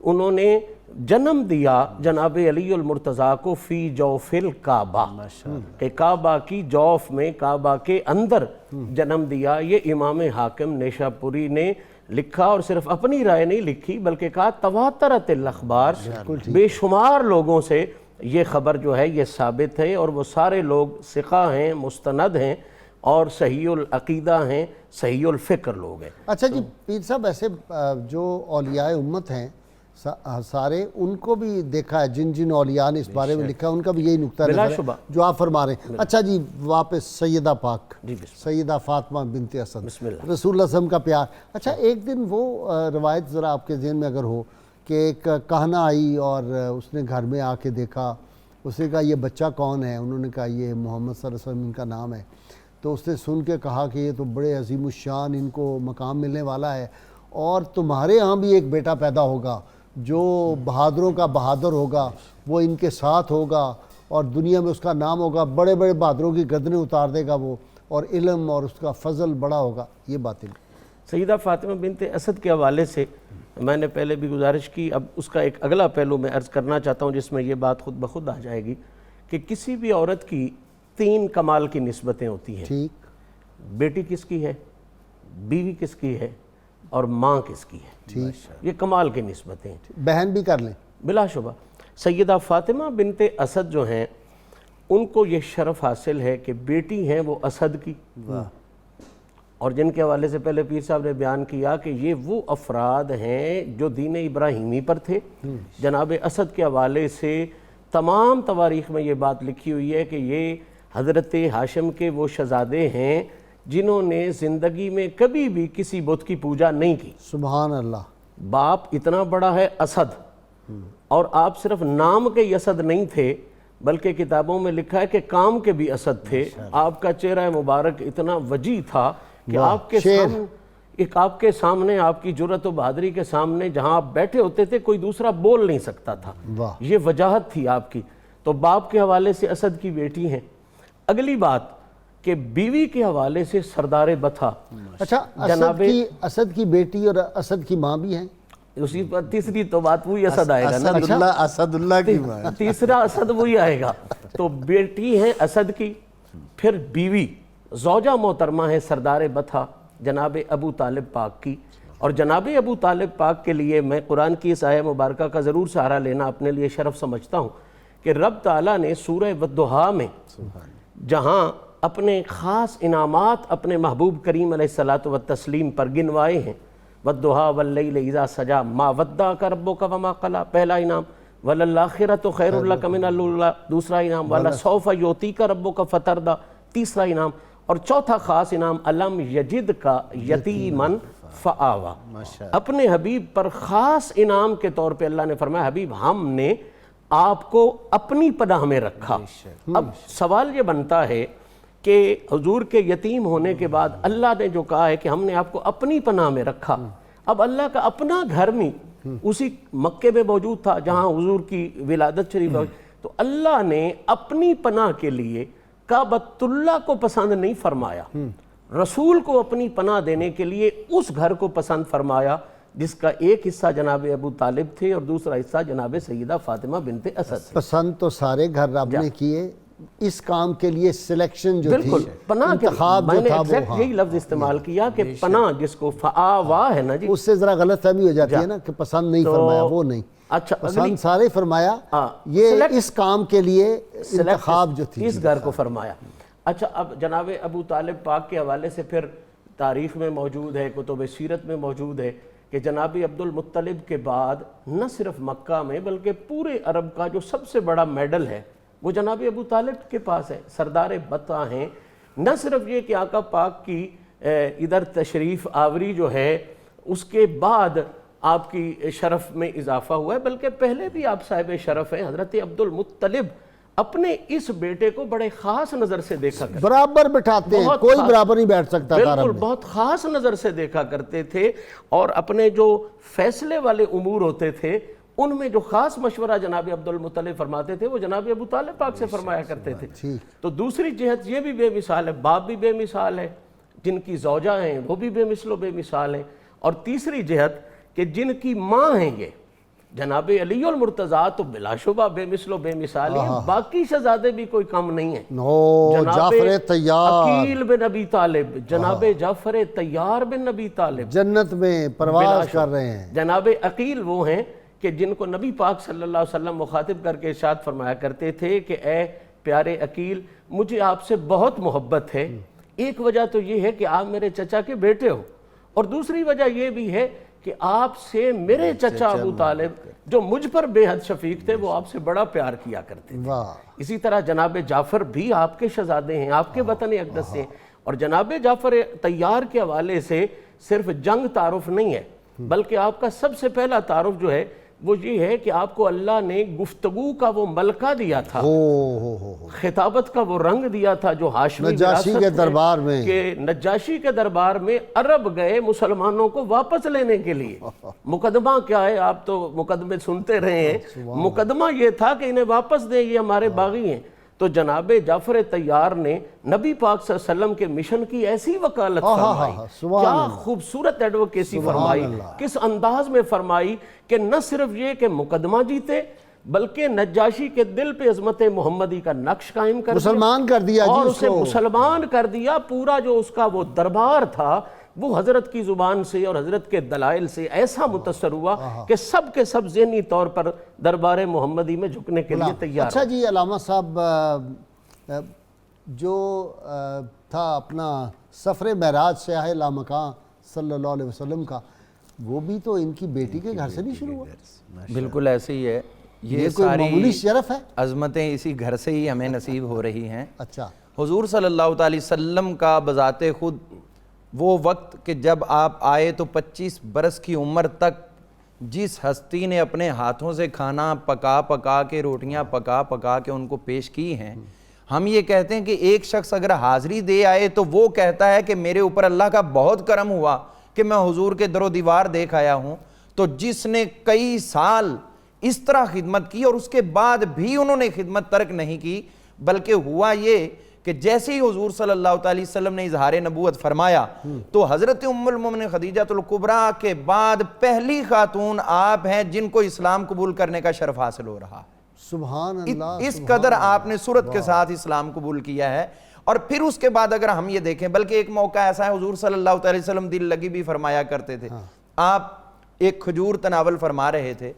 انہوں نے جنم دیا جناب علی المرتضیٰ کو فی جوفل کعبہ، کہ کعبہ کی جوف میں، کعبہ کے اندر جنم دیا۔ یہ امام حاکم نیشا پوری نے لکھا، اور صرف اپنی رائے نہیں لکھی بلکہ کہا تواترت الاخبار، بے شمار لوگوں سے یہ خبر جو ہے یہ ثابت ہے، اور وہ سارے لوگ ثقہ ہیں، مستند ہیں، اور صحیح العقیدہ ہیں، صحیح الفکر لوگ ہیں۔ اچھا جی پیر صاحب، ایسے جو اولیاء امت ہیں سارے، ان کو بھی دیکھا ہے، جن جن اولیاء نے اس بارے میں لکھا ہے ان کا بھی یہی نقطہ نظر ہے جو آپ فرما رہے ہیں۔ اچھا جی واپس سیدہ پاک، سیدہ فاطمہ بنت اسد، رسول اللہ صلی اللہ علیہ وسلم کا پیار۔ اچھا ایک دن وہ روایت ذرا آپ کے ذہن میں اگر ہو کہ ایک کہنہ آئی اور اس نے گھر میں آ کے دیکھا، اس نے کہا یہ بچہ کون ہے؟ انہوں نے کہا یہ محمد صلی اللہ علیہ وسلم ان کا نام ہے۔ تو اس نے سن کے کہا کہ یہ تو بڑے عظیم الشان، ان کو مقام ملنے والا ہے، اور تمہارے ہاں بھی ایک بیٹا پیدا ہوگا جو بہادروں کا بہادر ہوگا، وہ ان کے ساتھ ہوگا اور دنیا میں اس کا نام ہوگا، بڑے بڑے بہادروں کی گردنیں اتار دے گا وہ، اور علم اور اس کا فضل بڑا ہوگا۔ یہ باتیں سیدہ فاطمہ بنت اسد کے حوالے سے میں نے پہلے بھی گزارش کی، اب اس کا ایک اگلا پہلو میں عرض کرنا چاہتا ہوں جس میں یہ بات خود بخود آ جائے گی کہ کسی بھی عورت کی 3 کمال کی نسبتیں ہوتی ہیں۔ ٹھیک، بیٹی کس کی ہے، بیوی کس کی ہے، اور ماں کس کی ہے۔ ٹھیک، یہ کمال کی نسبتیں ہیں، بہن بھی کر لیں۔ بلا شبہ سیدہ فاطمہ بنت اسد جو ہیں ان کو یہ شرف حاصل ہے کہ بیٹی ہیں وہ اسد کی، اور جن کے حوالے سے پہلے پیر صاحب نے بیان کیا کہ یہ وہ افراد ہیں جو دین ابراہیمی پر تھے۔ جناب اسد کے حوالے سے تمام تواریخ میں یہ بات لکھی ہوئی ہے کہ یہ حضرت ہاشم کے وہ شہزادے ہیں جنہوں نے زندگی میں کبھی بھی کسی بت کی پوجا نہیں کی۔ سبحان اللہ۔ باپ اتنا بڑا ہے اسد، اور آپ صرف نام کے اسد نہیں تھے بلکہ کتابوں میں لکھا ہے کہ کام کے بھی اسد تھے۔ آپ کا چہرہ مبارک اتنا وجیح تھا کہ آپ کے سامنے آپ کی جرأت و بہادری کے سامنے جہاں آپ بیٹھے ہوتے تھے کوئی دوسرا بول نہیں سکتا تھا۔ یہ وجاہت تھی آپ کی۔ تو باپ کے حوالے سے اسد کی بیٹی ہیں۔ اگلی بات کہ بیوی کے حوالے سے سردار بطھا۔ اچھا اسد کی بیٹی اور اسد کی ماں بھی ہیں؟ اسی پر تیسری تو بات وہی اسد آئے گا نا، اسد اللہ کی ماں، تیسرا اسد وہی آئے گا۔ تو بیٹی ہے اسد کی، پھر بیوی زوجہ محترمہ ہے سردار بطھا جناب ابو طالب پاک کی، اور جناب ابو طالب پاک کے لیے میں قرآن کی اس آیہ مبارکہ کا ضرور سہارا لینا اپنے لیے شرف سمجھتا ہوں کہ رب تعالیٰ نے سورہ والضحیٰ میں جہاں اپنے خاص انعامات اپنے محبوب کریم علیہ الصلاۃ والتسلیم پر گنوائے ہیں، والضحیٰ واللیل اذا سجا ما ودعک ربک وما قلی، پہلا انعام، وللآخرۃ خیر لک من الاولی، دوسرا انعام، ولسوف یعطیک ربک فترضی، تیسرا انعام، اور چوتھا خاص انعام الم یجد کا یتیما فآوی۔ اپنے حبیب پر خاص انعام کے طور پہ اللہ نے فرمایا حبیب ہم نے آپ کو اپنی پناہ میں رکھا۔ اب سوال یہ بنتا ہے کہ حضور کے یتیم ہونے کے بعد اللہ نے جو کہا ہے کہ ہم نے آپ کو اپنی پناہ میں رکھا، اب اللہ کا اپنا گھر میں اسی مکے میں موجود تھا جہاں حضور کی ولادت شریف ہوئی، تو اللہ نے اپنی پناہ کے لیے کعبۃ اللہ کو پسند نہیں فرمایا، رسول کو اپنی پناہ دینے کے لیے اس گھر کو پسند فرمایا جس کا ایک حصہ جناب ابو طالب تھے اور دوسرا حصہ جناب سیدہ فاطمہ بنت اسد۔ پسند تو سارے گھر رب نے کیے، اس کام کے لیے سلیکشن جو تھی، پناہ کے انتخاب جو تھا وہ یہی لفظ استعمال کیا کہ پناہ جس کو فآوا ہے نا جی، اس سے ذرا غلط فہمی ہو جاتی ہے نا کہ پسند نہیں فرمایا، وہ نہیں، اچھا پسند سارے فرمایا، یہ اس کام کے لیے انتخاب جو تھی اس گھر کو فرمایا۔ اچھا اب جناب ابو طالب پاک کے حوالے سے پھر تاریخ میں موجود ہے، کتب سیرت میں موجود ہے کہ جناب عبد المطلب کے بعد نہ صرف مکہ میں بلکہ پورے عرب کا جو سب سے بڑا میڈل ہے وہ جناب ابو طالب کے پاس ہے، سردار بطھا ہیں۔ نہ صرف یہ کہ آقا پاک کی ادھر تشریف آوری جو ہے اس کے بعد آپ کی شرف میں اضافہ ہوا ہے بلکہ پہلے بھی آپ صاحب شرف ہیں۔ حضرت عبد المطلب اپنے اس بیٹے کو بڑے خاص نظر سے دیکھا کرتے، برابر بٹھاتے ہیں، کوئی برابر نہیں بیٹھ سکتا تھا، بالکل بہت خاص نظر سے دیکھا کرتے تھے، اور اپنے جو فیصلے والے امور ہوتے تھے ان میں جو خاص مشورہ جناب عبد المطلب فرماتے تھے وہ جناب ابو طالب پاک سے فرمایا کرتے تھے۔ تو دوسری جہت یہ بھی بے مثال ہے، باپ بھی بے مثال ہے، جن کی زوجہ ہیں وہ بھی بے مثل و بے مثال ہیں، اور تیسری جہت کہ جن کی ماں ہیں یہ جناب علی المرتضیٰ تو بلا شبہ بے مثل و بے مثال ہیں، باقی شہزادے بھی کوئی کم نہیں ہیں. جعفر طیار، عقیل بن ابی طالب، جناب جعفر طیار بن نبی طالب جنت میں پرواز کر رہے ہیں. جناب عقیل وہ ہیں کہ جن کو نبی پاک صلی اللہ علیہ وسلم مخاطب کر کے ارشاد فرمایا کرتے تھے کہ اے پیارے عقیل، مجھے آپ سے بہت محبت ہے. ایک وجہ تو یہ ہے کہ آپ میرے چچا کے بیٹے ہو، اور دوسری وجہ یہ بھی ہے کہ آپ سے میرے چچا ابو طالب جو مجھ پر بے حد شفیق تھے وہ آپ سے بڑا پیار کیا کرتے تھے. اسی طرح جناب جعفر بھی آپ کے شہزادے ہیں، آپ کے وطن اقدس سے. اور جناب جعفر طیار کے حوالے سے صرف جنگ تعارف نہیں ہے، بلکہ آپ کا سب سے پہلا تعارف جو ہے وہ یہ ہے کہ آپ کو اللہ نے گفتگو کا وہ ملکہ دیا تھا، خطابت کا وہ رنگ دیا تھا جو ہاشمی نجاشی کے دربار میں، کہ نجاشی کے دربار میں عرب گئے مسلمانوں کو واپس لینے کے لیے. مقدمہ کیا ہے؟ آپ تو مقدمے سنتے رہے ہیں. مقدمہ یہ تھا کہ انہیں واپس دیں، یہ ہمارے باغی ہیں. تو جناب جعفر طیار نے نبی پاک صلی اللہ علیہ وسلم کے مشن کی ایسی وکالت فرمائی، کیا خوبصورت ایڈوکیسی فرمائی، کس انداز میں فرمائی کہ نہ صرف یہ کہ مقدمہ جیتے بلکہ نجاشی کے دل پہ عظمت محمدی کا نقش قائم کر دیا، مسلمان کر دیا، اور اسے مسلمان کر دیا. پورا جو اس کا وہ دربار تھا وہ حضرت کی زبان سے اور حضرت کے دلائل سے ایسا متاثر ہوا کہ سب کے سب ذہنی طور پر دربار محمدی میں جھکنے کے لیے تیار. اچھا جی، علامہ صاحب جو تھا اپنا سفر معراج سیاح لامکاں صلی اللہ علیہ وسلم کا، وہ بھی تو ان کی بیٹی کے گھر سے نہیں شروع ہوا؟ بالکل ایسے ہی ہے. یہ کوئی معمولی شرف ہے؟ عظمتیں اسی گھر سے ہی ہمیں نصیب ہو رہی ہیں. اچھا، حضور صلی اللہ علیہ وسلم کا بذات خود وہ وقت کہ جب آپ آئے تو 25 برس کی عمر تک جس ہستی نے اپنے ہاتھوں سے کھانا پکا پکا کے، روٹیاں پکا پکا کے ان کو پیش کی ہیں، ہم یہ کہتے ہیں کہ ایک شخص اگر حاضری دے آئے تو وہ کہتا ہے کہ میرے اوپر اللہ کا بہت کرم ہوا کہ میں حضور کے در و دیوار دیکھ آیا ہوں. تو جس نے کئی سال اس طرح خدمت کی اور اس کے بعد بھی انہوں نے خدمت ترک نہیں کی، بلکہ ہوا یہ کہ جیسے ہی حضور صلی اللہ علیہ وسلم نے اظہار نبوت فرمایا تو حضرت ام المومنین خدیجہ الکبریٰ کے بعد پہلی خاتون آپ ہیں جن کو اسلام قبول کرنے کا شرف حاصل ہو رہا ہے. سبحان اللہ، اس قدر آپ نے سرعت کے ساتھ اسلام قبول کیا ہے. اور پھر اس کے بعد اگر ہم یہ دیکھیں، بلکہ ایک موقع ایسا ہے حضور صلی اللہ علیہ وسلم دل لگی بھی فرمایا کرتے تھے. آپ ایک کھجور تناول فرما رہے تھے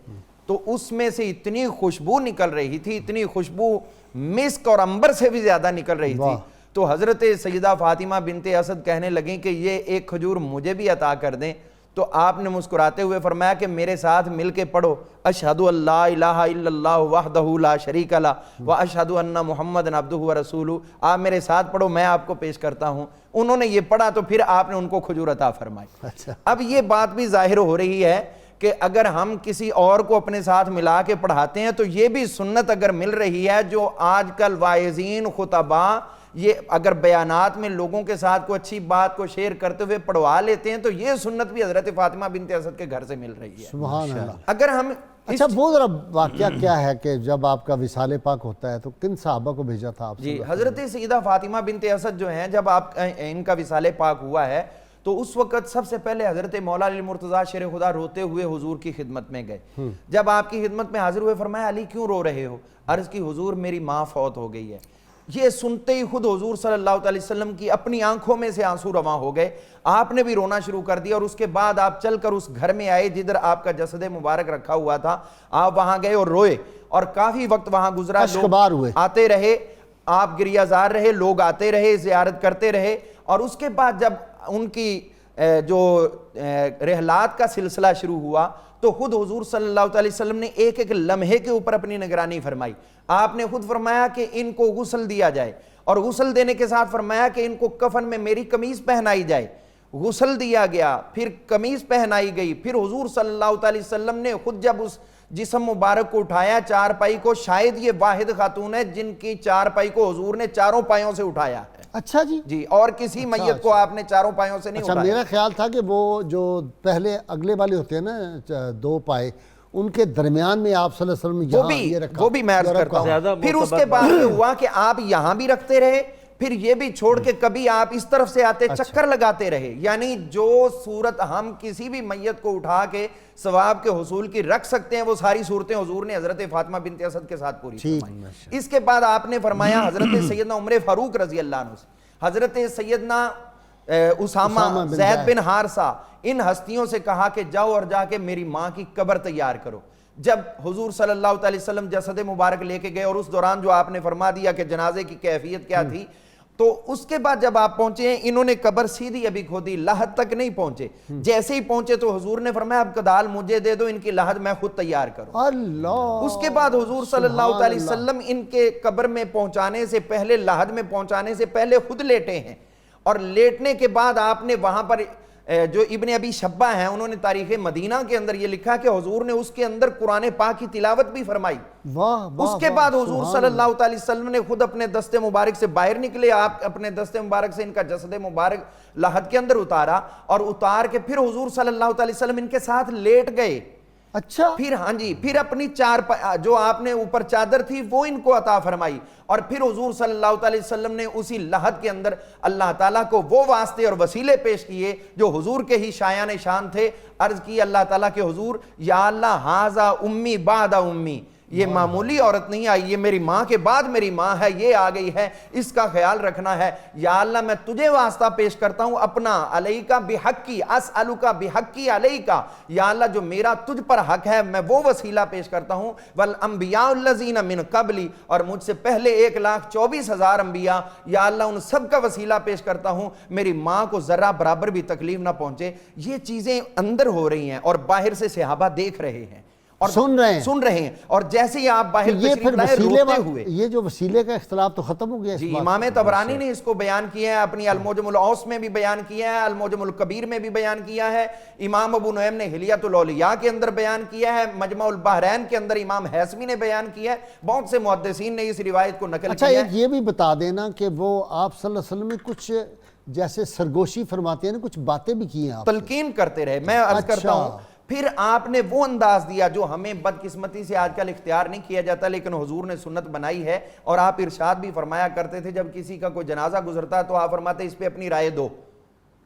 تو اس میں سے اتنی خوشبو نکل رہی تھی، اتنی خوشبو مسک اور عنبر سے بھی زیادہ نکل رہی تھی. تو حضرت سیدہ فاطمہ بنت اسد کہنے لگیں کہ یہ ایک کھجور مجھے بھی عطا کر دیں. تو آپ نے مسکراتے ہوئے فرمایا کہ میرے ساتھ مل کے پڑھو، اشہد ان لا الہ الا اللہ وحدہ لا شریک لہ واشہد ان محمدًا عبدہ ورسولہ. آپ میرے ساتھ پڑھو، میں آپ کو پیش کرتا ہوں. انہوں نے یہ پڑھا تو پھر آپ نے ان کو کھجور عطا فرمائی. اب یہ بات بھی ظاہر ہو رہی ہے کہ اگر ہم کسی اور کو اپنے ساتھ ملا کے پڑھاتے ہیں تو یہ بھی سنت اگر مل رہی ہے جو آج کل واعظین خطباء یہ اگر بیانات میں لوگوں کے ساتھ کوئی اچھی بات کو شیئر کرتے ہوئے پڑھوا لیتے ہیں تو یہ سنت بھی حضرت فاطمہ بنت اسد کے گھر سے مل رہی ہے. سبحان اللہ. اگر ہم اچھا وہ ذرا واقعہ کیا ہے کہ جب آپ کا وصال پاک ہوتا ہے تو کن صحابہ کو بھیجا تھا آپ؟ جی، حضرت سیدہ فاطمہ بنت اسد جو ہیں جب آپ ان کا وصال پاک ہوا ہے تو اس وقت سب سے پہلے حضرت مولا علی المرتضیٰ شیر خدا روتے ہوئے حضور کی خدمت میں گئے. جب آپ کی خدمت میں حاضر ہوئے فرمایا علی کیوں رو رہے ہو؟ عرض کی حضور میری ماں فوت ہو گئی ہے. یہ سنتے ہی خود حضور صلی اللہ علیہ وسلم کی اپنی آنکھوں میں سے آنسو رواں ہو گئے. آپ نے بھی رونا شروع کر دیا اور اس کے بعد آپ چل کر اس گھر میں آئے جدھر آپ کا جسد مبارک رکھا ہوا تھا. آپ وہاں گئے اور روئے اور کافی وقت وہاں گزرا. اشکبار ہوئے، آتے رہے، آپ گریہ زار رہے، لوگ آتے رہے، زیارت کرتے رہے. اور اس کے بعد جب ان کی جو رحلات کا سلسلہ شروع ہوا تو خود حضور صلی اللہ علیہ وسلم نے ایک ایک لمحے کے اوپر اپنی نگرانی فرمائی. آپ نے خود فرمایا کہ ان کو غسل دیا جائے اور غسل دینے کے ساتھ فرمایا کہ ان کو کفن میں میری قمیض پہنائی جائے. غسل دیا گیا، پھر قمیض پہنائی گئی. پھر حضور صلی اللہ علیہ وسلم نے خود جب اس جسم مبارک کو اٹھایا چارپائی کو، شاید یہ واحد خاتون ہے جن کی چارپائی کو حضور نے چاروں پایوں سے اٹھایا ہے. اچھا جی، جی، اور کسی میت کو آپ نے چاروں پایوں سے نہیں اچھا اٹھایا. میرا خیال تھا کہ وہ جو پہلے اگلے والے ہوتے ہیں نا دو پائے، ان کے درمیان میں آپ صلی اللہ علیہ وسلم یہاں یہ رکھا، وہ بھی میں عرض کرتا ہوں. پھر اس کے بعد یہ ہوا کہ آپ یہاں بھی رکھتے رہے، پھر یہ بھی چھوڑ کے کبھی آپ اس طرف سے آتے چکر لگاتے رہے. یعنی جو صورت ہم کسی بھی میت کو اٹھا کے ثواب کے حصول کی رکھ سکتے ہیں وہ ساری صورتیں حضور نے حضرت فاطمہ بنت اسد کے ساتھ پوری فرمائی. اس کے بعد آپ نے فرمایا حضرت سیدنا عمر فاروق رضی اللہ عنہ سے، حضرت سیدنا اسامہ، زید بن حارثہ، ان ہستیوں سے کہا کہ جاؤ اور جا کے میری ماں کی قبر تیار کرو. جب حضور صلی اللہ علیہ وسلم جسد مبارک لے کے گئے اور اس دوران جو آپ نے فرما دیا کہ جنازے کی کیفیت کیا تھی، تو اس کے بعد جب آپ پہنچے ہیں انہوں نے قبر سیدھی ابھی کھودی، لحد تک نہیں پہنچے. جیسے ہی پہنچے تو حضور نے فرمایا اب کدال مجھے دے دو، ان کی لحد میں خود تیار کروں. اللہ. اس کے بعد حضور صلی اللہ علیہ وسلم ان کے قبر میں پہنچانے سے پہلے، لحد میں پہنچانے سے پہلے خود لیٹے ہیں، اور لیٹنے کے بعد آپ نے وہاں پر جو ابن ابی شبہ ہیں انہوں نے تاریخ مدینہ کے اندر یہ لکھا کہ حضور نے اس کے اندر قرآن پاک کی تلاوت بھی فرمائی. اس کے بعد حضور صلی اللہ علیہ وسلم نے خود اپنے دست مبارک سے باہر نکلے، آپ اپنے دست مبارک سے ان کا جسد مبارک لحد کے اندر اتارا، اور اتار کے پھر حضور صلی اللہ علیہ وسلم ان کے ساتھ لیٹ گئے. اچھا. پھر ہاں جی، پھر اپنی جو آپ نے اوپر چادر تھی وہ ان کو عطا فرمائی، اور پھر حضور صلی اللہ علیہ وسلم نے اسی لحد کے اندر اللہ تعالیٰ کو وہ واسطے اور وسیلے پیش کیے جو حضور کے ہی شایان شان تھے. عرض کی اللہ تعالیٰ کے حضور، یا اللہ ہاذا امی بعد امی، یہ معمولی عورت نہیں آئی، یہ میری ماں کے بعد میری ماں ہے، یہ آ گئی ہے، اس کا خیال رکھنا ہے. یا اللہ میں تجھے واسطہ پیش کرتا ہوں اپنا، علیکا بحقی اسألوکا بحقی علیکا، یا اللہ جو میرا تجھ پر حق ہے میں وہ وسیلہ پیش کرتا ہوں. والانبیاء الذین من قبلی، اور مجھ سے پہلے 1,24,000 انبیاء، یا اللہ ان سب کا وسیلہ پیش کرتا ہوں، میری ماں کو ذرہ برابر بھی تکلیف نہ پہنچے. یہ چیزیں اندر ہو رہی ہیں اور باہر سے صحابہ دیکھ رہے ہیں اور سن رہے ہیں، اور جیسے ہی آپ باہر تشریف لائے روتے ہوئے. یہ جو وسیلے کا اختلاف تو ختم ہو گیا. جی امام طبرانی نے اس کو بیان کیا ہے، اپنی المعجم الاوسط میں بھی بیان کیا ہے، المعجم الکبیر میں بھی بیان کیا ہے، امام ابو نعیم نے حلیۃ الاولیاء کے اندر بیان کیا ہے، مجمع البحرین کے اندر امام حیثمی نے بیان کیا ہے، بہت سے محدثین نے اس روایت کو نقل کیا ہے. اچھا ایک یہ بھی بتا دینا کہ وہ آپ صلی اللہ علیہ وسلم نے کچھ جیسے سرگوشی فرماتے ہیں، کچھ باتیں بھی کی ہیں، تلقین کرتے رہے. میں عرض کرتا ہوں پھر آپ نے وہ انداز دیا جو ہمیں بدقسمتی سے آج کل اختیار نہیں کیا جاتا، لیکن حضور نے سنت بنائی ہے. اور آپ ارشاد بھی فرمایا کرتے تھے جب کسی کا کوئی جنازہ گزرتا تو آپ فرماتے اس پہ اپنی رائے دو.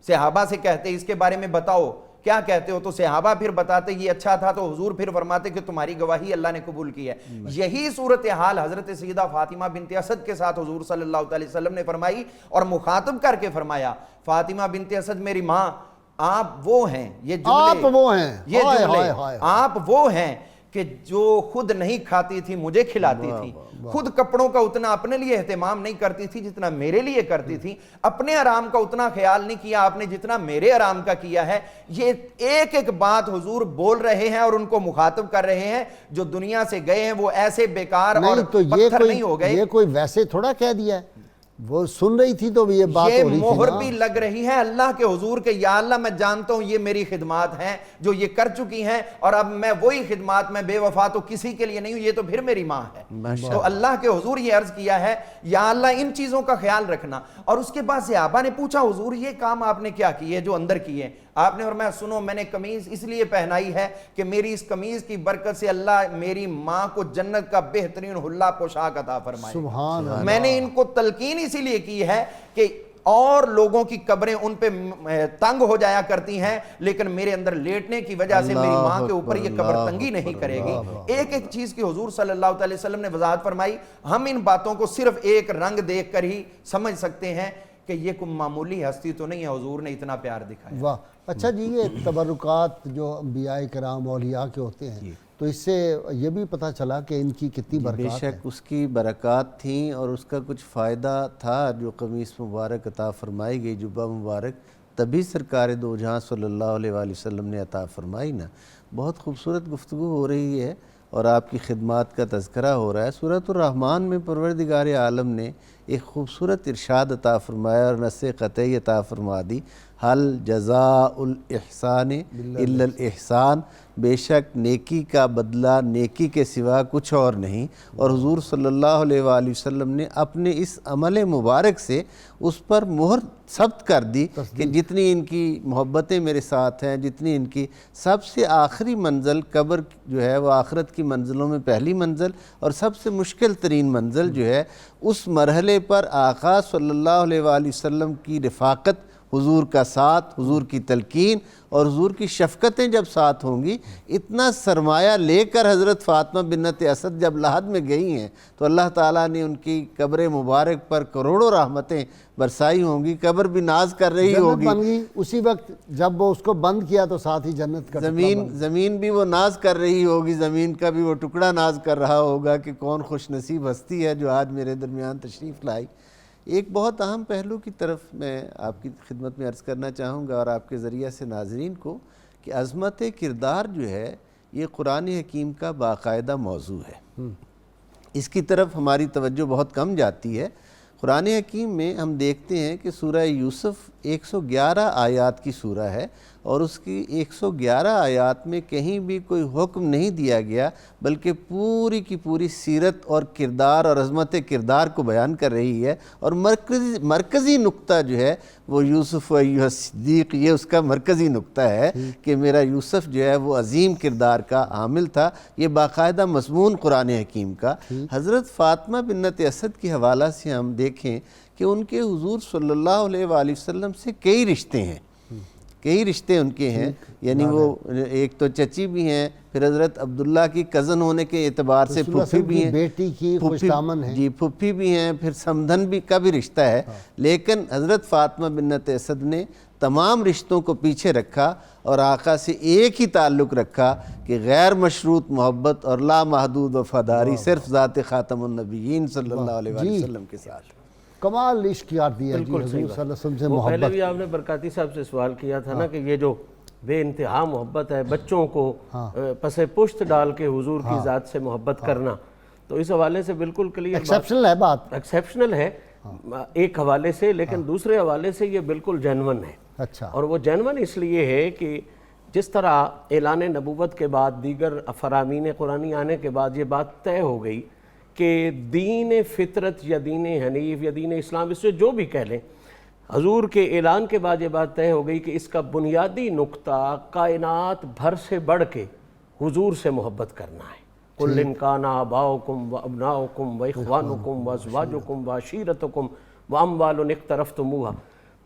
صحابہ سے کہتے اس کے بارے میں بتاؤ کیا کہتے ہو، تو صحابہ پھر بتاتے یہ اچھا تھا، تو حضور پھر فرماتے کہ تمہاری گواہی اللہ نے قبول کی ہے. یہی صورتحال حضرت سیدہ فاطمہ بنت اسد کے ساتھ حضور صلی اللہ علیہ وسلم نے فرمائی، اور مخاطب کر کے فرمایا فاطمہ بنت اسد میری ماں، آپ وہ ہیں، یہ جملے آپ وہ ہیں کہ جو خود نہیں کھاتی تھی مجھے کھلاتی تھی، خود کپڑوں کا اتنا اپنے لیے اہتمام نہیں کرتی تھی جتنا میرے لیے کرتی تھی، اپنے آرام کا اتنا خیال نہیں کیا آپ نے جتنا میرے آرام کا کیا ہے. یہ ایک ایک بات حضور بول رہے ہیں اور ان کو مخاطب کر رہے ہیں. جو دنیا سے گئے ہیں وہ ایسے بیکار اور پتھر نہیں ہو گئے. یہ کوئی ویسے تھوڑا کہہ دیا ہے، وہ سن رہی تھی تو یہ بات ہو رہی تھی، یہ مہر بھی لگ رہی ہے اللہ کے حضور کے، یا اللہ میں جانتا ہوں یہ میری خدمات ہیں جو یہ کر چکی ہیں، اور اب میں وہی خدمات میں بے وفا تو کسی کے لیے نہیں ہوں، یہ تو پھر میری ماں ہے. تو اللہ کے حضور یہ عرض کیا ہے یا اللہ ان چیزوں کا خیال رکھنا. اور اس کے بعد صحابہ نے پوچھا حضور یہ کام آپ نے کیا کیے جو اندر کیے؟ آپ نے فرمایا سنو، میں نے قمیض اس لیے پہنائی ہے کہ میری اس قمیض کی برکت سے اللہ میری ماں کو جنت کا بہترین حلہ پوشاک عطا فرمائے. سبحان اللہ. میں نے ان کو تلقین اسی لیے کی ہے کہ اور لوگوں کی قبریں ان پہ تنگ ہو جایا کرتی ہیں، لیکن میرے اندر لیٹنے کی وجہ سے میری ماں کے اوپر یہ قبر تنگی نہیں کرے گی. ایک ایک چیز کی حضور صلی اللہ علیہ وسلم نے وضاحت فرمائی. ہم ان باتوں کو صرف ایک رنگ دیکھ کر ہی سمجھ سکتے ہیں کہ یہ کوئی معمولی ہستی تو نہیں ہے، حضور نے اتنا پیار دکھایا. واہ. اچھا جی، یہ تبرکات جو انبیاء کرام اولیاء کے ہوتے ہیں تو اس سے یہ بھی پتہ چلا کہ ان کی کتنی برکات بے شک اس کی برکات تھیں، اور اس کا کچھ فائدہ تھا جو قمیص مبارک عطا فرمائی گئی، جبہ مبارک، تبھی سرکار دو جہاں صلی اللہ علیہ وآلہ وسلم نے عطا فرمائی نا. بہت خوبصورت گفتگو ہو رہی ہے اور آپ کی خدمات کا تذکرہ ہو رہا ہے. سورۃ الرحمن میں پروردگار عالم نے ایک خوبصورت ارشاد عطا فرمایا اور نص قطعی عطا فرما دی، حل جزاء الاحسان الا الاحسان، بے شک نیکی کا بدلہ نیکی کے سوا کچھ اور نہیں. اور حضور صلی اللہ علیہ وآلہ وسلم نے اپنے اس عمل مبارک سے اس پر مہر ثبت کر دی کہ جتنی ان کی محبتیں میرے ساتھ ہیں، جتنی ان کی سب سے آخری منزل قبر جو ہے وہ آخرت کی منزلوں میں پہلی منزل اور سب سے مشکل ترین منزل جو ہے اس مرحلے مرحلے پر آقا صلی اللہ علیہ وآلہ وسلم کی رفاقت، حضور کا ساتھ، حضور کی تلقین اور حضور کی شفقتیں جب ساتھ ہوں گی، اتنا سرمایہ لے کر حضرت فاطمہ بنت اسد جب لحد میں گئی ہیں تو اللہ تعالیٰ نے ان کی قبر مبارک پر کروڑوں رحمتیں برسائی ہوں گی، قبر بھی ناز کر رہی ہوگی، بن گئی اسی وقت جب وہ اس کو بند کیا تو ساتھ ہی جنت کا زمین بھی وہ ناز کر رہی ہوگی، زمین کا بھی وہ ٹکڑا ناز کر رہا ہوگا کہ کون خوش نصیب ہستی ہے جو آج میرے درمیان تشریف لائی۔ ایک بہت اہم پہلو کی طرف میں آپ کی خدمت میں عرض کرنا چاہوں گا اور آپ کے ذریعہ سے ناظرین کو، کہ عظمت کردار جو ہے یہ قرآن حکیم کا باقاعدہ موضوع ہے، اس کی طرف ہماری توجہ بہت کم جاتی ہے۔ قرآن حکیم میں ہم دیکھتے ہیں کہ سورہ یوسف 111 آیات کی سورہ ہے اور اس کی 111 آیات میں کہیں بھی کوئی حکم نہیں دیا گیا، بلکہ پوری کی پوری سیرت اور کردار اور عظمت کردار کو بیان کر رہی ہے، اور مرکزی نقطہ جو ہے وہ یوسف و ایھا الصدیق، یہ اس کا مرکزی نقطہ ہے کہ میرا یوسف جو ہے وہ عظیم کردار کا حامل تھا۔ یہ باقاعدہ مضمون قرآن حکیم کا۔ حضرت فاطمہ بنت اسد کے حوالہ سے ہم دیکھیں کہ ان کے حضور صلی اللہ علیہ وآلہ وسلم سے کئی رشتے ہیں، کئی رشتے ان کے ہیں، یعنی وہ ایک تو چچی بھی ہیں، پھر حضرت عبداللہ کی کزن ہونے کے اعتبار سے پھپھی بھی ہیں، بیٹی کی خوشامن ہیں، جی پھپھی بھی ہیں، پھر سمدھن بھی کا بھی رشتہ ہے۔ لیکن حضرت فاطمہ بنت اسد نے تمام رشتوں کو پیچھے رکھا اور آقا سے ایک ہی تعلق رکھا کہ غیر مشروط محبت اور لامحدود وفاداری صرف ذات خاتم النبیین صلی اللہ علیہ وآلہ وسلم کے ساتھ۔ کمال عشق یار دیا جی حضور صلی اللہ علیہ وسلم سے وہ پہلے محبت۔ بھی آپ نے برکاتی صاحب سے سوال کیا تھا نا کہ یہ جو بے انتہا محبت ہے، بچوں کو پس پشت ڈال کے حضور کی ذات سے محبت کرنا، تو اس حوالے سے بالکل کلیئر ایکسیپشنل ہے بات، ایکسیپشنل ہے ایک حوالے سے، لیکن دوسرے حوالے سے یہ بالکل جینون ہے۔ اچھا، اور وہ جینون اس لیے ہے کہ جس طرح اعلان نبوت کے بعد دیگر فرامین قرآنی آنے کے بعد یہ بات طے ہو گئی کہ دین فطرت یا دین حنیف یا دین اسلام، اس سے جو بھی کہہ لیں، حضور کے اعلان کے بعد یہ بات طے ہو گئی کہ اس کا بنیادی نقطہ کائنات بھر سے بڑھ کے حضور سے محبت کرنا ہے۔ قُلْ إِنْ كَانَ آبَاؤُكُمْ وَأَبْنَاؤُكُمْ وَإِخْوَانُكُمْ وَأَزْوَاجُكُمْ وَعَشِيرَتُكُمْ وَأَمْوَالٌ اقْتَرَفْتُمُوهَا،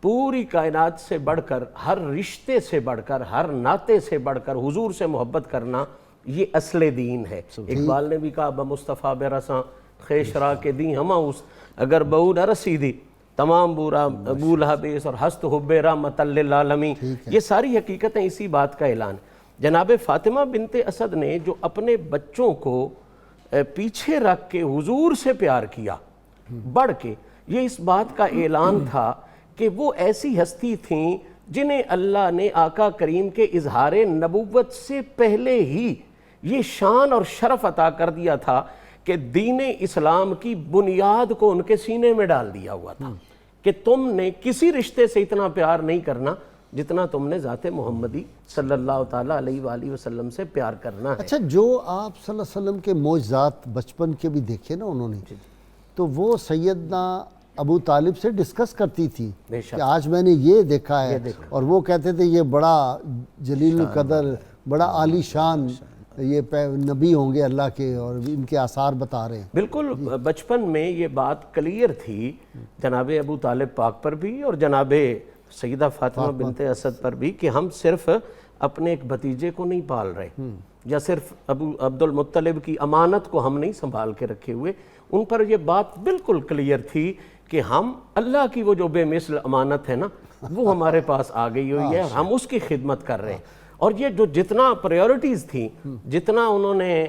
پوری کائنات سے بڑھ کر، ہر رشتے سے بڑھ کر، ہر ناطے سے بڑھ کر حضور سے محبت کرنا یہ اصل دین ہے۔ اقبال نے بھی کہا بمصطفیٰ برساں خیشرا کے دی ہما اس، اگر بہو نہ رسیدی تمام بولہ بیس اور ہست حب رحمت للعالمین۔ یہ ساری حقیقتیں اسی بات کا اعلان۔ جناب فاطمہ بنت اسد نے جو اپنے بچوں کو پیچھے رکھ کے حضور سے پیار کیا بڑھ کے، یہ اس بات کا اعلان تھا کہ وہ ایسی ہستی تھیں جنہیں اللہ نے آقا کریم کے اظہار نبوت سے پہلے ہی یہ شان اور شرف عطا کر دیا تھا کہ دین اسلام کی بنیاد کو ان کے سینے میں ڈال دیا ہوا تھا کہ تم نے کسی رشتے سے اتنا پیار نہیں کرنا جتنا تم نے ذات محمدی صلی اللہ تعالیٰ علیہ وآلہ وسلم سے پیار کرنا ہے۔ اچھا، جو آپ صلی اللہ علیہ وسلم کے معجزات بچپن کے بھی دیکھے نا انہوں نے، تو وہ سیدنا ابو طالب سے ڈسکس کرتی تھی کہ آج میں نے یہ دیکھا ہے، اور وہ کہتے تھے یہ بڑا جلیل القدر، بڑا عالی شان یہ نبی ہوں گے اللہ کے، اور ان کے آثار بتا رہے ہیں۔ بالکل بچپن میں یہ بات کلیئر تھی جناب ابو طالب پاک پر بھی اور جناب سیدہ فاطمہ بنت اسد پر بھی کہ ہم صرف اپنے ایک بھتیجے کو نہیں پال رہے، یا صرف ابو عبد المطلب کی امانت کو ہم نہیں سنبھال کے رکھے ہوئے۔ ان پر یہ بات بالکل کلیئر تھی کہ ہم اللہ کی وہ جو بے مثل امانت ہے نا، وہ ہمارے پاس آ گئی ہوئی ہے، ہم اس کی خدمت کر رہے ہیں۔ اور یہ جو جتنا پریورٹیز تھیں، جتنا انہوں نے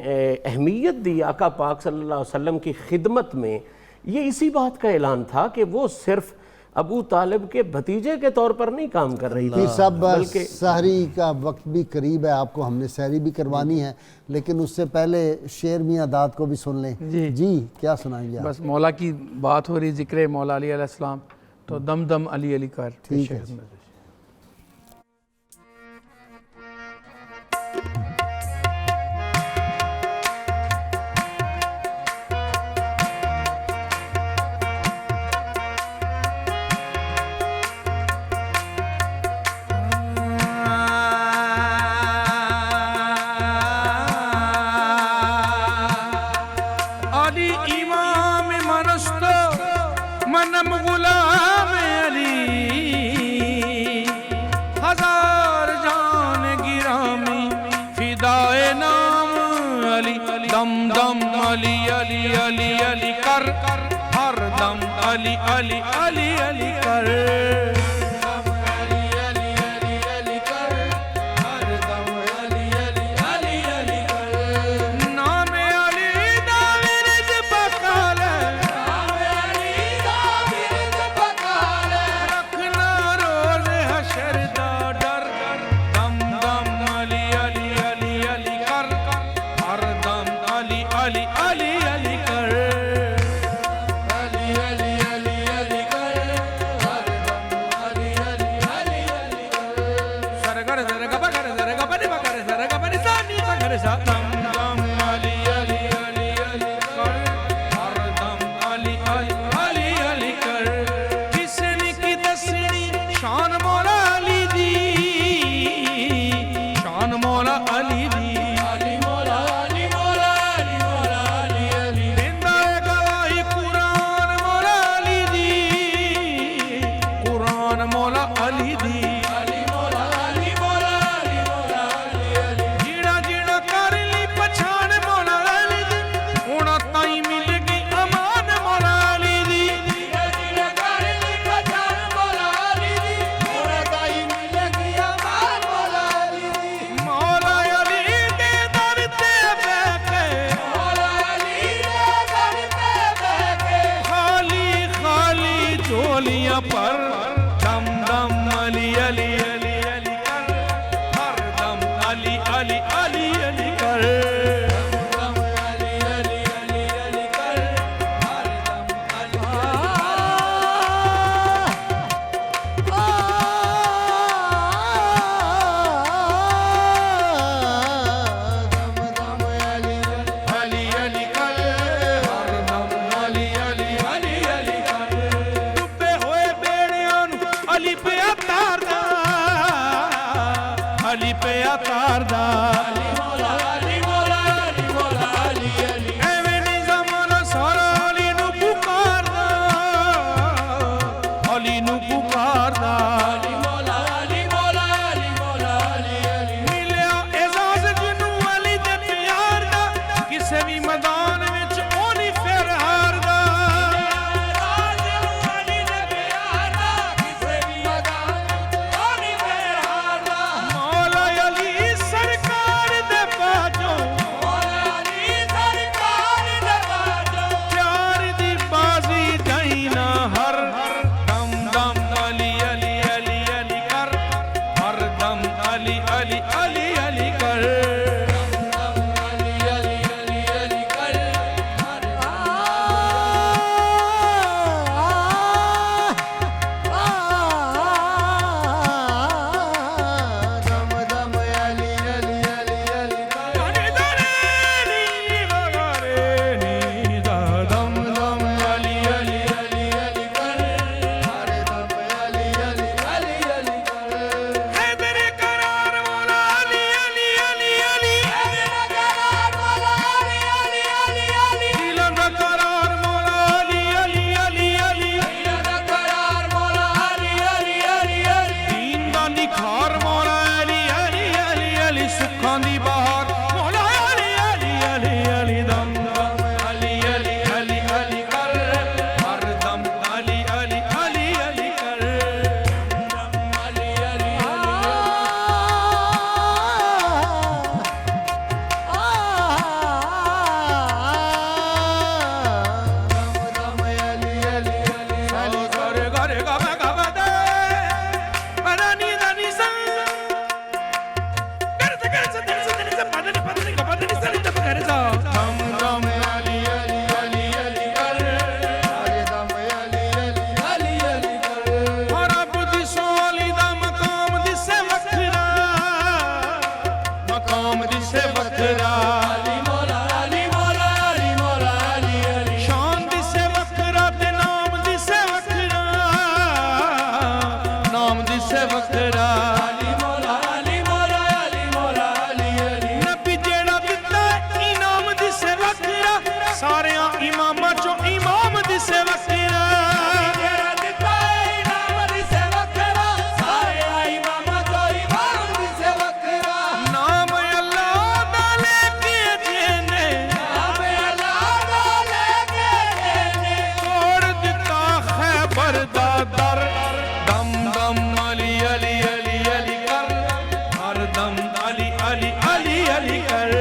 اہمیت دی آقا پاک صلی اللہ علیہ وسلم کی خدمت میں، یہ اسی بات کا اعلان تھا کہ وہ صرف ابو طالب کے بھتیجے کے طور پر نہیں کام کر رہی تھی، بلکہ سحری کا وقت بھی قریب ہے، آپ کو ہم نے سحری بھی کروانی ہے، لیکن اس سے پہلے شعر میاں داد کو بھی سن لیں۔ جی کیا سنائیں گے؟ بس مولا کی بات ہو رہی، ذکر مولا علی علیہ السلام، تو دم دم علی علی کر۔ ٹھیک ہے۔ ਕਰਦਾ ਅਲੀ ਮੌਲਾ ਅਲੀ ਮੌਲਾ ਅਲੀ ਮੌਲਾ ਅਲੀ ਅਲੀ ਐਵੇਂ ਨਹੀਂ ਜ਼ਮਾਨਾ ਸਾਰਾ ਅਲੀ ਨੂੰ ਪੁਕਾਰਦਾ ਅਲੀ ਨੂੰ ਪੁਕਾਰਦਾ ਅਲੀ ਮੌਲਾ ਅਲੀ ਮੌਲਾ ਅਲੀ ਮੌਲਾ ਅਲੀ ਅਲੀ ਮਿਲਿਆ ਇਜਾਜ਼ਤ ਜਿਹਨੂੰ ਅਲੀ ਦੇ ਪਿਆਰ ਦਾ ਕਿਸੇ ਵੀ ਮੈਦਾਨ ਵਿੱਚ ਉਹ ਨਹੀਂ ਫਿਰ ਹਾਰਦਾ ਅਲੀ ਦੇ ਪਿਆਰ ਦਾ ਕਿਸੇ ਵੀ ਮੈਦਾਨ ਵਿੱਚ ਉਹ ਨਹੀਂ ਫਿਰ ਹਾਰਦਾ ਮੌਲਾ ਅਲੀ ਸਰਕਾਰ ਦੇ ਬਾਝੋਂ ਮੌਲਾ ਅਲੀ ਸਰਕਾਰ ਦੇ ਬਾਝੋਂ ਪਿਆਰ ਦੀ ਬਾਜ਼ੀ ਜਾਈ ਨਾ ਹਰ ਦਮ ਦਮ ਅਲੀ ਅਲੀ ਅਲੀ ਅਲੀ ਕਰ ਹਰ ਦਮ ਅਲੀ ਅਲੀ ਅਲੀ ਅਲੀ ਕਰ ਸੁੱਖਾਂ ਦੀ ਬਹਾਰ ਮੌਲਾ ਅਲੀ ਅਲੀ ਅਲੀ ਅਲੀ ਦਮ ਦਮ ਅਲੀ ਅਲੀ ਅਲੀ ਅਲੀ ਕਰ ਹਰ ਦਮ ਅਲੀ ਅਲੀ ਅਲੀ ਅਲੀ ਕਰ ਦਮ ਅਲੀ ਅਲੀ ਗਰੇ ਗਰੇ ਗਵੇ ਗਵੇ ਦੇ ਮਨੀ ਦਨੀ ਸੰ ਸਾਰਿਆਂ ਇਮਾਮਾਂ ਚੋਂ ਇਮਾਮ ਦਿਸੇ ਵੱਖਰਾ ਜਿਹੜਾ ਦਿੱਤਾ ਇਨਾਮ ਦਿਸੇ ਵੱਖਰਾ ਸਾਰਿਆਂ ਇਮਾਮਾਂ ਚੋਂ ਇਮਾਮ ਦਿਸੇ ਵੱਖਰਾ ਨਾਮ ਅੱਲਾਹ ਦਾ ਲੈ ਕੇ ਜਿਹਨੇ ਨਾਮ ਅੱਲਾਹ ਦਾ ਲੈ ਕੇ ਜਿਹਨੇ ਤੋੜ ਦਿੱਤਾ ਖੈਬਰ ਦਾ ਦਰ ਦਮ ਦਮ ਅਲੀ ਅਲੀ ਅਲੀ ਅਲੀ ਕਰ ਹਰ ਦਮ ਅਲੀ ਅਲੀ ਅਲੀ ਅਲੀ ਕਰ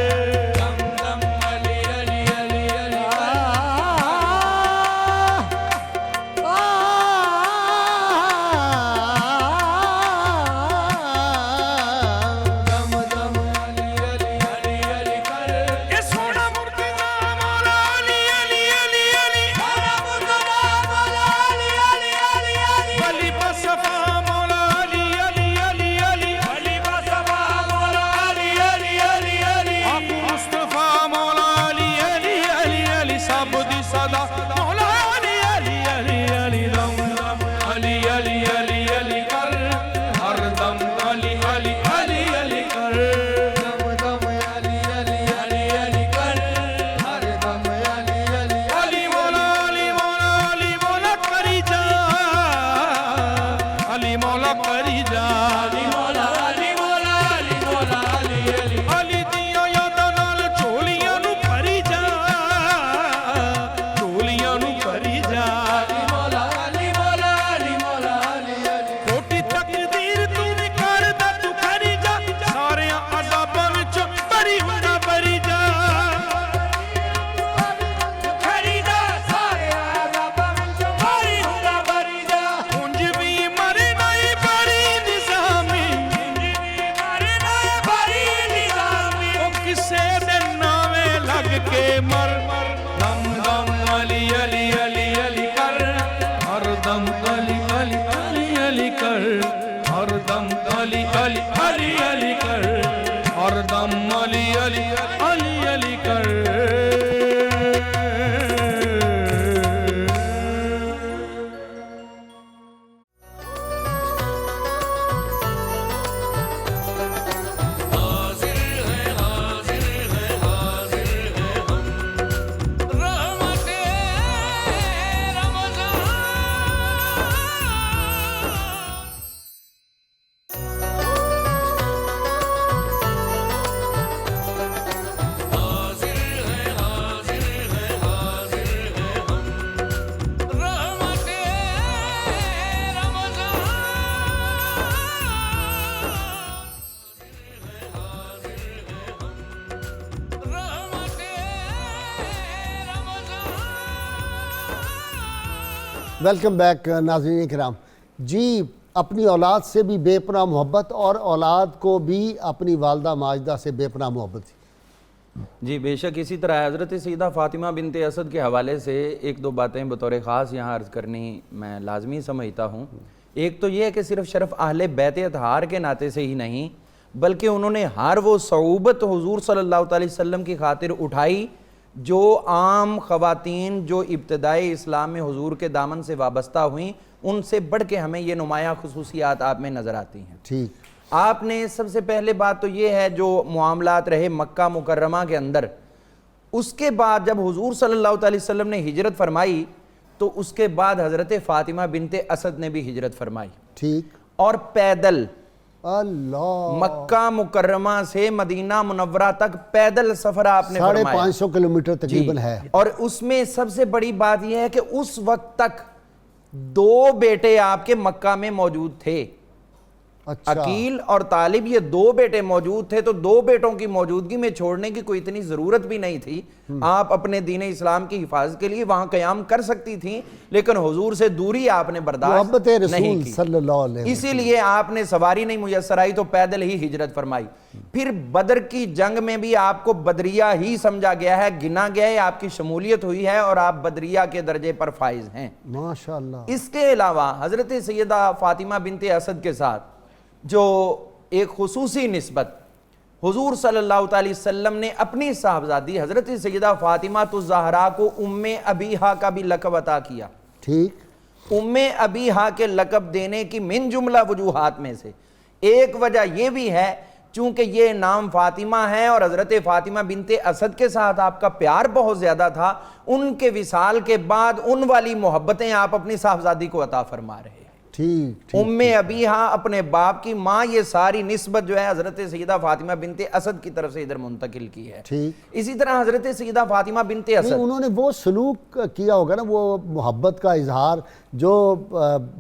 ویلکم بیک ناظرین اکرام. جی اپنی اولاد سے بھی بے پناہ محبت اور اولاد کو بھی اپنی والدہ ماجدہ سے بے پناہ محبت تھی. جی بے شک اسی طرح حضرت سیدہ فاطمہ بنت اسد کے حوالے سے ایک دو باتیں بطور خاص یہاں عرض کرنی میں لازمی سمجھتا ہوں. ایک تو یہ ہے کہ صرف شرف اہل بیت اطہار کے ناطے سے ہی نہیں بلکہ انہوں نے ہر وہ صعوبت حضور صلی اللہ علیہ وسلم کی خاطر اٹھائی جو عام خواتین جو ابتدائی اسلام میں حضور کے دامن سے وابستہ ہوئیں ان سے بڑھ کے ہمیں یہ نمایاں خصوصیات آپ میں نظر آتی ہیں. ٹھیک. آپ نے سب سے پہلے بات تو یہ ہے جو معاملات رہے مکہ مکرمہ کے اندر، اس کے بعد جب حضور صلی اللہ علیہ وسلم نے ہجرت فرمائی تو اس کے بعد حضرت فاطمہ بنت اسد نے بھی ہجرت فرمائی. ٹھیک. اور پیدل اللہ مکہ مکرمہ سے مدینہ منورہ تک پیدل سفر آپ نے فرمایا. 550 کلومیٹر تقریباً ہے. اور اس میں سب سے بڑی بات یہ ہے کہ اس وقت تک 2 بیٹے آپ کے مکہ میں موجود تھے. اچھا. عقیل اور طالب یہ 2 بیٹے موجود تھے تو 2 بیٹوں کی موجودگی میں چھوڑنے کی کوئی اتنی ضرورت بھی نہیں تھی. آپ اپنے دین اسلام کی حفاظت کے لیے وہاں قیام کر سکتی تھیں لیکن حضور سے دوری آپ نے برداشت محبت رسول نہیں کی. صلی اللہ علیہ وسلم. اسی لیے آپ نے سواری نہیں میسر آئی تو پیدل ہی ہجرت فرمائی. پھر بدر کی جنگ میں بھی آپ کو بدریہ ہی سمجھا گیا ہے، گنا گیا ہے، آپ کی شمولیت ہوئی ہے اور آپ بدریہ کے درجے پر فائز ہیں. ماشاءاللہ. اس کے علاوہ حضرت سیدہ فاطمہ بنت اسد کے ساتھ جو ایک خصوصی نسبت حضور صلی اللہ علیہ وسلم نے اپنی صاحبزادی حضرت سیدہ فاطمہ الزہرا کو ام ابیہا کا بھی لقب عطا کیا. ٹھیک. ام ابیہا کے لقب دینے کی من جملہ وجوہات میں سے ایک وجہ یہ بھی ہے چونکہ یہ نام فاطمہ ہے اور حضرت فاطمہ بنت اسد کے ساتھ آپ کا پیار بہت زیادہ تھا، ان کے وصال کے بعد ان والی محبتیں آپ اپنی صاحبزادی کو عطا فرما رہے ہیں. ٹھیک. ام ابیہا اپنے باپ کی ماں، یہ ساری نسبت جو ہے حضرت سیدہ فاطمہ بنت اسد کی طرف سے ادھر منتقل کی ہے. ٹھیک. اسی طرح حضرت سیدہ فاطمہ بنت اسد انہوں نے وہ سلوک کیا ہوگا نا، وہ محبت کا اظہار جو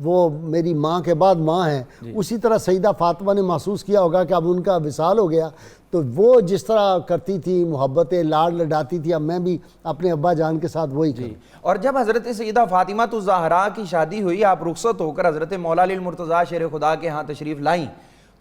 وہ میری ماں کے بعد ماں ہیں اسی طرح سیدہ فاطمہ نے محسوس کیا ہوگا کہ اب ان کا وصال ہو گیا تو وہ جس طرح کرتی تھی محبتیں لاڈ لڈاتی تھی اب میں بھی اپنے ابا جان کے ساتھ وہی کروں. اور جب حضرت سیدہ فاطمہ الزہرا کی شادی ہوئی، آپ رخصت ہو کر حضرت مولا علی المرتضیٰ شیر خدا کے ہاں تشریف لائیں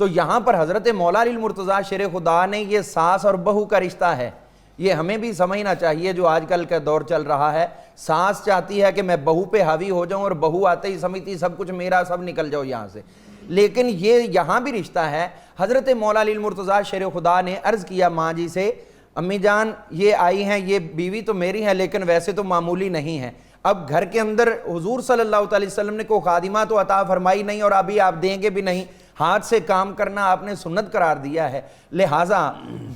تو یہاں پر حضرت مولا علی المرتضیٰ شیر خدا نے یہ ساس اور بہو کا رشتہ ہے، یہ ہمیں بھی سمجھنا چاہیے جو آج کل کا دور چل رہا ہے. ساس چاہتی ہے کہ میں بہو پہ حاوی ہو جاؤں اور بہو آتے ہی سمجھتی سب کچھ میرا، سب نکل جاؤ یہاں سے. لیکن یہ یہاں بھی رشتہ ہے. حضرت مولا علی المرتضیٰ شیر خدا نے عرض کیا ماں جی سے، امی جان یہ آئی ہیں، یہ بیوی تو میری ہے لیکن ویسے تو معمولی نہیں ہے. اب گھر کے اندر حضور صلی اللہ علیہ وسلم نے کوئی خادمہ تو عطا فرمائی نہیں اور ابھی آپ دیں گے بھی نہیں، ہاتھ سے کام کرنا آپ نے سنت قرار دیا ہے، لہٰذا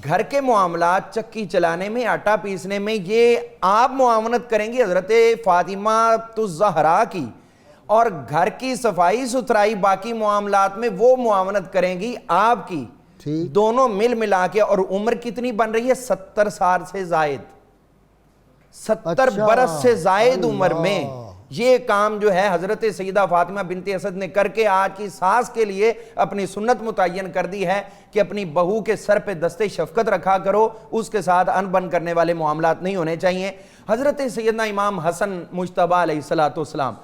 گھر کے معاملات چکی چلانے میں، آٹا پیسنے میں یہ آپ معاونت کریں گی حضرت فاطمہ الزہرا کی، اور گھر کی صفائی ستھرائی باقی معاملات میں وہ معاونت کریں گی آپ کی. دونوں مل ملا کے. اور عمر کتنی بن رہی ہے؟ 70 سال سے زائد، 70 برس سے زائد عمر میں یہ کام جو ہے حضرت سیدہ فاطمہ بنت اسد نے کر کے آج کی ساس کے لیے اپنی سنت متعین کر دی ہے کہ اپنی بہو کے سر پہ دستے شفقت رکھا کرو، اس کے ساتھ ان بن کرنے والے معاملات نہیں ہونے چاہیے. حضرت سیدنا امام حسن مجتبیٰ علیہ السلام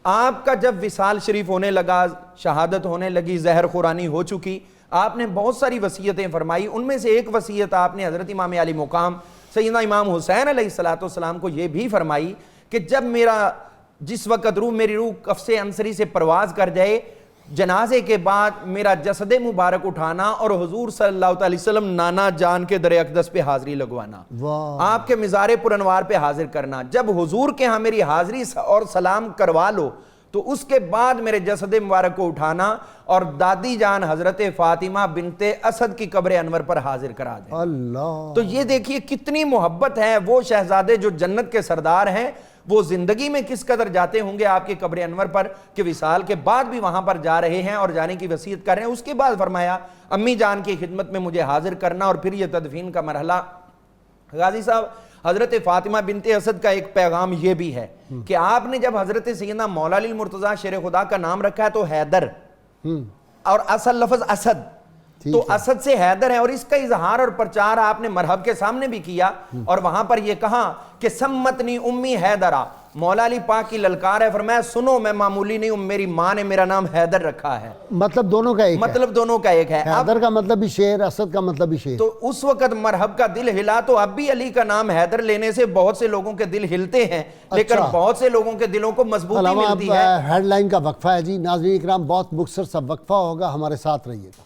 آپ کا جب وصال شریف ہونے لگا، شہادت ہونے لگی، زہر خورانی ہو چکی، آپ نے بہت ساری وصیتیں فرمائی. ان میں سے ایک وصیت آپ نے حضرت امام علی مقام سیدنا امام حسین علیہ السلام کو یہ بھی فرمائی کہ جب جس وقت میری روح قفص انصری سے پرواز کر جائے، جنازے کے بعد میرا جسد مبارک اٹھانا اور حضور صلی اللہ علیہ وسلم نانا جان کے در اقدس پہ حاضری لگوانا، آپ کے مزار پر انوار پہ حاضر کرنا. جب حضور کے ہاں میری حاضری اور سلام کروا لو تو اس کے بعد میرے جسد مبارک کو اٹھانا اور دادی جان حضرت فاطمہ بنت اسد کی قبر انور پر حاضر کرا دیں. اللہ. تو یہ دیکھیے کتنی محبت ہے. وہ شہزادے جو جنت کے سردار ہیں وہ زندگی میں کس قدر جاتے ہوں گے آپ کی قبر انور پر کہ وصال کے بعد بھی وہاں پر جا رہے ہیں اور جانے کی وصیت کر رہے ہیں. اس کے بعد فرمایا امی جان کی خدمت میں مجھے حاضر کرنا. اور پھر یہ تدفین کا مرحلہ. غازی صاحب حضرت فاطمہ بنت اسد کا ایک پیغام یہ بھی ہے کہ آپ نے جب حضرت سیدنا مولا علی المرتضیٰ شیر خدا کا نام رکھا ہے تو حیدر اور اصل لفظ اسد، تو اسد سے حیدر ہے اور اس کا اظہار اور پرچار آپ نے مرحب کے سامنے بھی کیا اور وہاں پر یہ کہا کہ سمتنی امی حیدرہ، مولا علی پاک کی للکار ہے، فرمایا سنو میں معمولی نہیں ہوں، میری ماں نے میرا نام حیدر رکھا ہے. مطلب دونوں کا ایک ہے. مطلب دونوں کا ایک ہے. حیدر کا مطلب بھی شیر، اسد کا مطلب بھی شیر. تو اس وقت مرحب کا دل ہلا، تو اب بھی علی کا نام حیدر لینے سے بہت سے لوگوں کے دل ہلتے ہیں، لیکن بہت سے لوگوں کے دلوں کو مضبوطی ملتی ہے. ہیڈ لائن کا وقفہ ہے جی. ناظرین اکرام بہت مختصر سا وقفہ ہوگا، ہمارے ساتھ رہیے گا.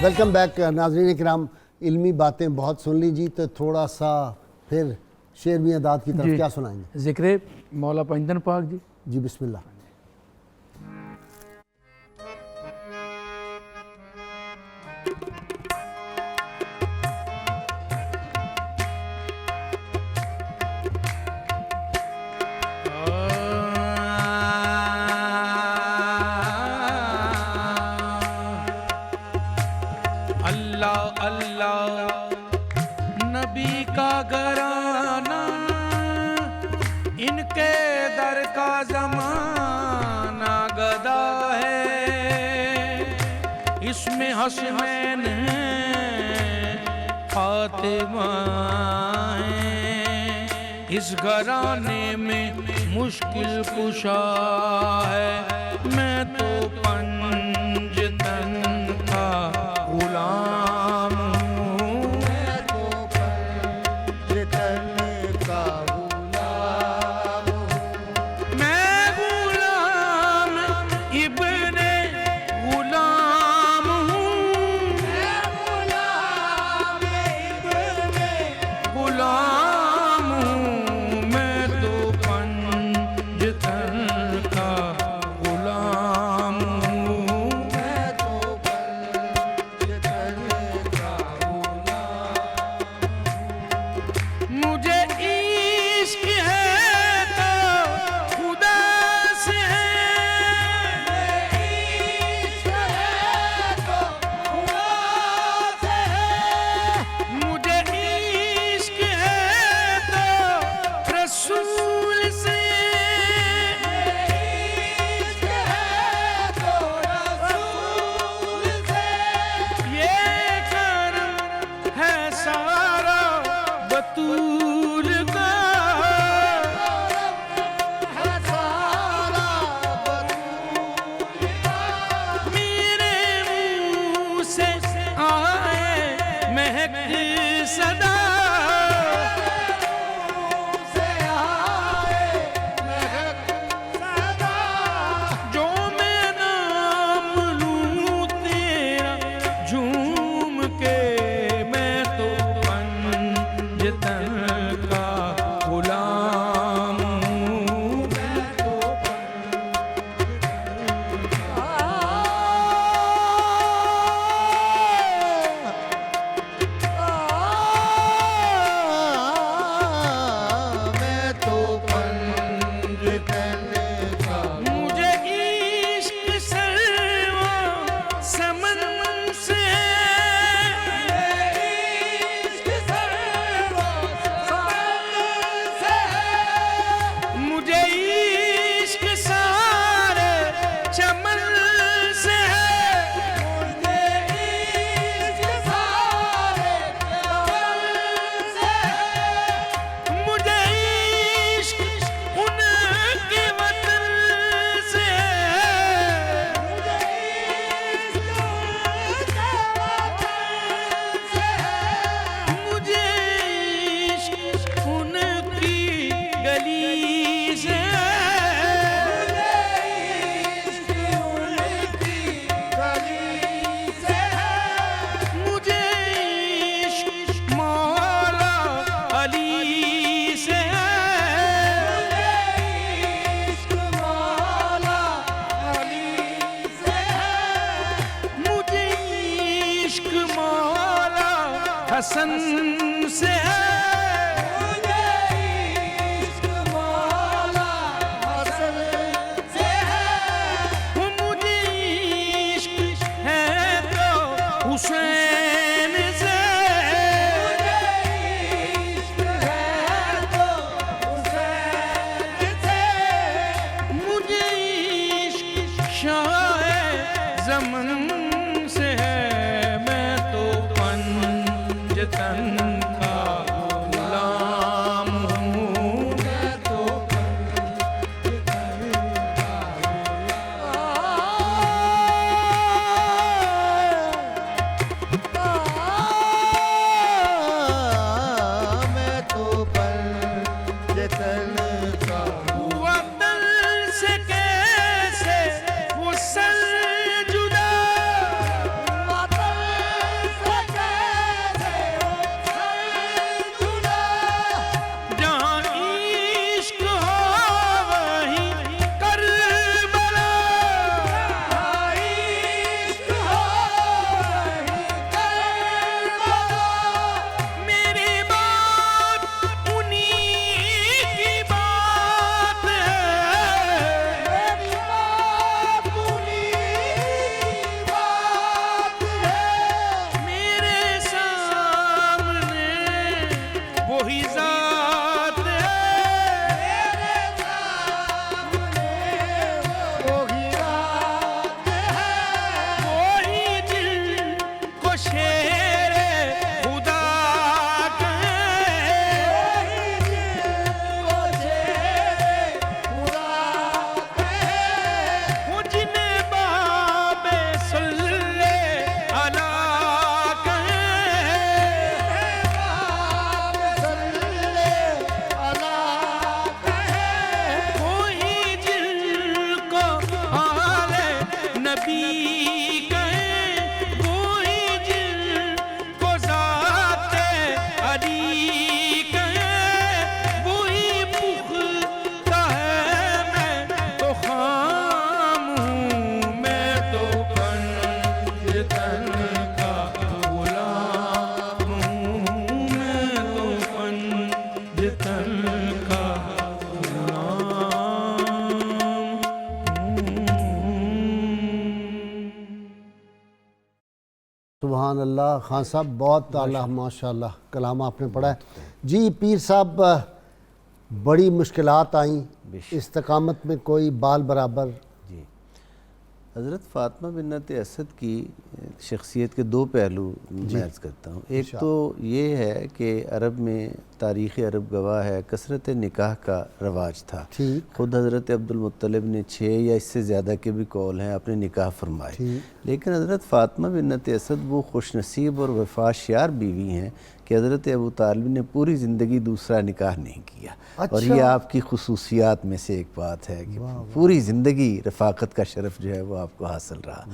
ویلکم بیک ناظرین اکرام. علمی باتیں بہت سن لی جی، تو تھوڑا سا پھر شعر میں اعداد کی طرف کیا سنائیں گے؟ ذکر مولا پنجتن پاک جی. جی بسم اللہ. اللہ اللہ نبی کا گھرانہ، ان کے در کا زمانہ گدا ہے، اس میں حسنین فاطمہ ہیں، اس گھرانے میں مشکل کشا ہے، میں تو پنجتن کا غلام ہوں، میں تو پنجتن کا غلام ہوں، میں غلام ابن غلام ہوں، میں غلام ابن غلام ہوں، میں تو پنجتن کا غلام ہوں، میں تو پنجتن کا غلام. مجھے عشق ہے تو خدا سے ہے، عشق ہے تو خدا سے ہے، مجھے عشق ہے تو رسول سے، عشق ہے تو رسول سے، یہ کرم ہے سارا بطول کا، ہے سارا بطول کا، میرے منہ سے آئے مہک صدا، سے آئے مہک صدا، جو میں نام لوں تیرا جھوم کے، میں تو پنجتن کا غلام ہوں، میں تو حسن سے ہے مجھے عشق مولا حسن سے ہے مجھے عشق ہے تو حسین سے مجھے عشق ہے تو حسین سے مجھے عشق شاہ زمن سے ہے میں تو پنجتن کا غلام ہوں میں تو میں تو پنجتن کا وطن سے کیسے وہ سر جدا وطن سے کیسے وہ سر جدا جہاں عشق ہو وہیں کربلا جہاں عشق ہو وہیں کربلا میری بات انہی کی بات ہے میری بات انہی کی بات ہے میرے سامنے وہی ذات ہے میرے سامنے وہی ذات ہے وہی دل کو شیر خدا کہیں وہی دل کو شیر خدا کہیں وہ جنہیں باب صلی علی کہیں باب صلی علی کہیں وہی جن کو آل نبی کہیں وہی جن کو ذات علی کہیں وہی پختہ ہے میں تو خام ہوں میں تو پنجتن کا غلام ہوں میں تو پنجتن کا سبحان اللہ خان صاحب بہت اعلیٰ ماشاء اللہ کلام آپ نے پڑھا ہے جی پیر صاحب بڑی مشکلات آئیں استقامت میں کوئی بال برابر جی حضرت فاطمہ بنت اسد کی شخصیت کے دو پہلو میں عرض کرتا ہوں ایک تو یہ ہے کہ عرب میں تاریخ عرب گواہ ہے کثرت نکاح کا رواج تھا خود حضرت عبد المطلب نے 6 یا اس سے زیادہ کے بھی قول ہیں اپنے نکاح فرمائے لیکن حضرت فاطمہ بنت اسد وہ خوش نصیب اور وفاشیار بیوی ہیں کہ حضرت ابو طالب نے پوری زندگی دوسرا نکاح نہیں کیا اور یہ آپ کی خصوصیات میں سے ایک بات ہے کہ پوری زندگی رفاقت کا شرف جو ہے وہ آپ کو حاصل رہا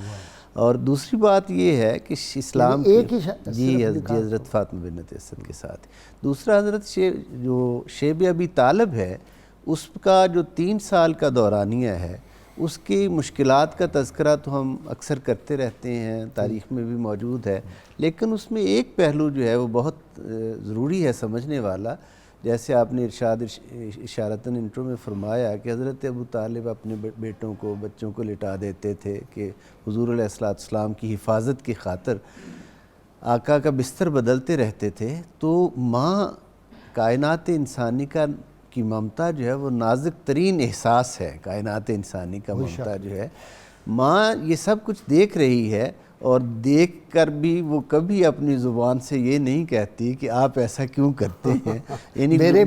اور دوسری بات یہ ہے کہ اسلام جی حضرت فاطمہ بنت اسد کے ساتھ دوسرا حضرت جو شیب ابی طالب ہے اس کا جو 3 سال کا دورانیہ ہے اس کی مشکلات کا تذکرہ تو ہم اکثر کرتے رہتے ہیں تاریخ میں بھی موجود ہے لیکن اس میں ایک پہلو جو ہے وہ بہت ضروری ہے سمجھنے والا جیسے آپ نے اشارتاً انٹرو میں فرمایا کہ حضرت ابو طالب اپنے بیٹوں کو بچوں کو لٹا دیتے تھے کہ حضور علیہ السلام کی حفاظت کی خاطر آقا کا بستر بدلتے رہتے تھے تو ماں کائنات انسانی کی ممتا جو ہے وہ نازک ترین احساس ہے کائنات انسانی کا ممتا جو ہے ماں یہ سب کچھ دیکھ رہی ہے اور دیکھ کر بھی وہ کبھی اپنی زبان سے یہ نہیں کہتی کہ آپ ایسا کیوں کرتے ہیں یعنی میرے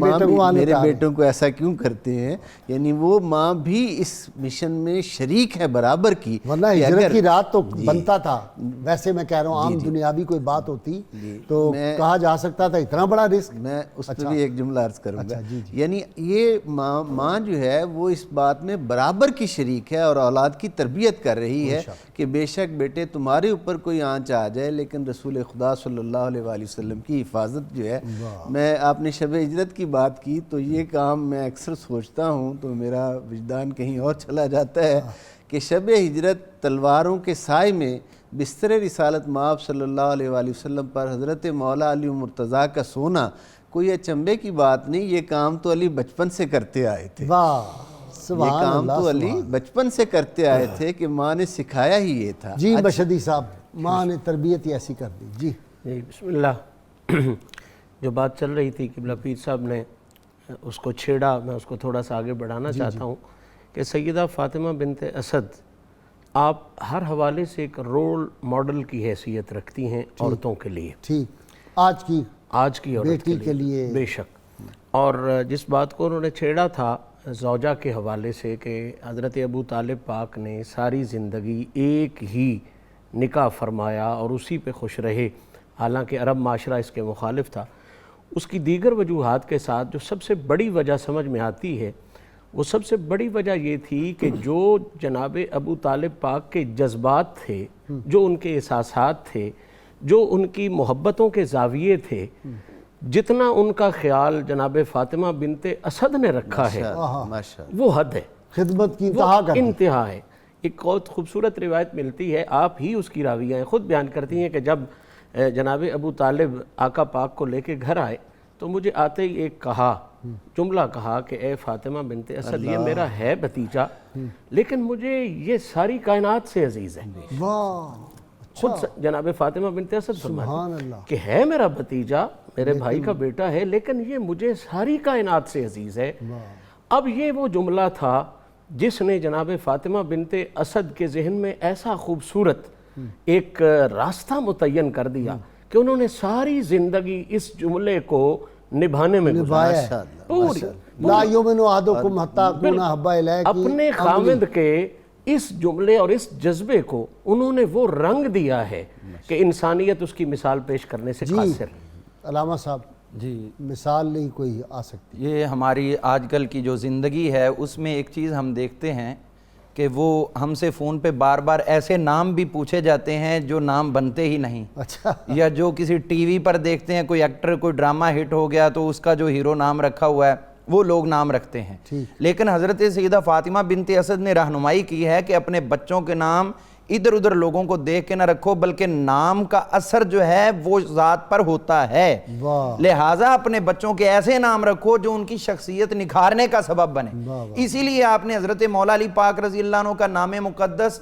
بیٹوں کو ایسا کیوں کرتے ہیں یعنی وہ ماں بھی اس مشن میں شریک ہے برابر کی ورنہ ہجرت کی رات تو بنتا تھا ویسے میں کہہ رہا ہوں عام دنیاوی کوئی بات ہوتی تو کہا جا سکتا تھا اتنا بڑا رسک میں اس پہ بھی ایک جملہ عرض کروں گا یعنی یہ ماں جو ہے وہ اس بات میں برابر کی شریک ہے اور اولاد کی تربیت کر رہی ہے کہ بے شک بیٹے تمہارے اوپر کوئی آنچ آ جائے لیکن رسول خدا صلی اللہ علیہ وآلہ وسلم کی حفاظت جو ہے میں آپ نے شب ہجرت کی بات کی تو یہ کام میں اکثر سوچتا ہوں تو میرا وجدان کہیں اور چلا جاتا ہے کہ شب ہجرت تلواروں کے سائے میں بستر رسالت مآب صلی اللہ علیہ وآلہ وسلم پر حضرت مولا علی مرتضیٰ کا سونا کوئی اچنبے کی بات نہیں، یہ کام تو علی بچپن سے کرتے آئے تھے۔ واہ یہ سبحان کام اللہ تو علی بچپن سے کرتے آئے تھے کہ ماں نے سکھایا ہی یہ تھا۔ جی مشہدی صاحب، ماں نے تربیت ہی ایسی کر دی۔ جی جی بسم اللہ۔ جو بات چل رہی تھی قبلہ پیر صاحب نے اس کو چھیڑا، میں اس کو تھوڑا سا آگے بڑھانا چاہتا ہوں کہ سیدہ فاطمہ بنت اسد آپ ہر حوالے سے ایک رول ماڈل کی حیثیت رکھتی ہیں عورتوں کے لیے، ٹھیک، آج کی عورت بیٹی کے لیے بے شک۔ اور جس بات کو انہوں نے چھیڑا تھا زوجہ کے حوالے سے کہ حضرت ابو طالب پاک نے ساری زندگی ایک ہی نکاح فرمایا اور اسی پہ خوش رہے، حالانکہ عرب معاشرہ اس کے مخالف تھا، اس کی دیگر وجوہات کے ساتھ جو سب سے بڑی وجہ سمجھ میں آتی ہے وہ سب سے بڑی وجہ یہ تھی کہ جو جناب ابو طالب پاک کے جذبات تھے، جو ان کے احساسات تھے، جو ان کی محبتوں کے زاویے تھے، جتنا ان کا خیال جناب فاطمہ بنت اسد نے رکھا ہے وہ حد ہے، خدمت کی وہ انتہا کر دی۔ انتہا ہے۔ ایک بہت خوبصورت روایت ملتی ہے، آپ ہی اس کی راویہ ہیں، خود بیان کرتی ہیں کہ جب جناب ابو طالب آقا پاک کو لے کے گھر آئے تو مجھے آتے ہی ایک جملہ کہا کہ اے فاطمہ بنت اسد، یہ میرا ہے بھتیجا لیکن مجھے یہ ساری کائنات سے عزیز ہے۔ واہ، خود جناب فاطمہ بنت اسد سبحان فرماتی اللہ، کہ ہے میرا بھتیجا، میرے بھائی کا بیٹا ہے، لیکن یہ مجھے ساری کائنات سے عزیز ہے۔ اب یہ وہ جملہ تھا جس نے جناب فاطمہ بنت اسد کے ذہن میں ایسا خوبصورت ایک راستہ متعین کر دیا کہ انہوں نے ساری زندگی اس جملے کو نبھانے میں نبھایا ہے۔ پوری لا یؤمن احدکم حتی اکون احب الیہ کی اپنے خاوند کے اس جملے اور اس جذبے کو انہوں نے وہ رنگ دیا ہے کہ انسانیت اس کی مثال پیش کرنے سے قاصر ہے۔ علامہ صاحب جی مثال نہیں کوئی آ سکتی۔ یہ ہماری آج کل کی جو زندگی ہے اس میں ایک چیز ہم دیکھتے ہیں کہ وہ ہم سے فون پہ بار بار ایسے نام بھی پوچھے جاتے ہیں جو نام بنتے ہی نہیں، اچھا، یا جو کسی ٹی وی پر دیکھتے ہیں کوئی ایکٹر کوئی ڈرامہ ہٹ ہو گیا تو اس کا جو ہیرو نام رکھا ہوا ہے وہ لوگ نام رکھتے ہیں، لیکن حضرت سیدہ فاطمہ بنت اسد نے رہنمائی کی ہے کہ اپنے بچوں کے نام ادھر ادھر لوگوں کو دیکھ کے نہ رکھو، بلکہ نام کا اثر جو ہے وہ ذات پر ہوتا ہے، لہٰذا اپنے بچوں کے ایسے نام رکھو جو ان کی شخصیت نکھارنے کا سبب بنے۔ اسی لیے آپ نے حضرت مولا علی پاک رضی اللہ عنہ کا نام مقدس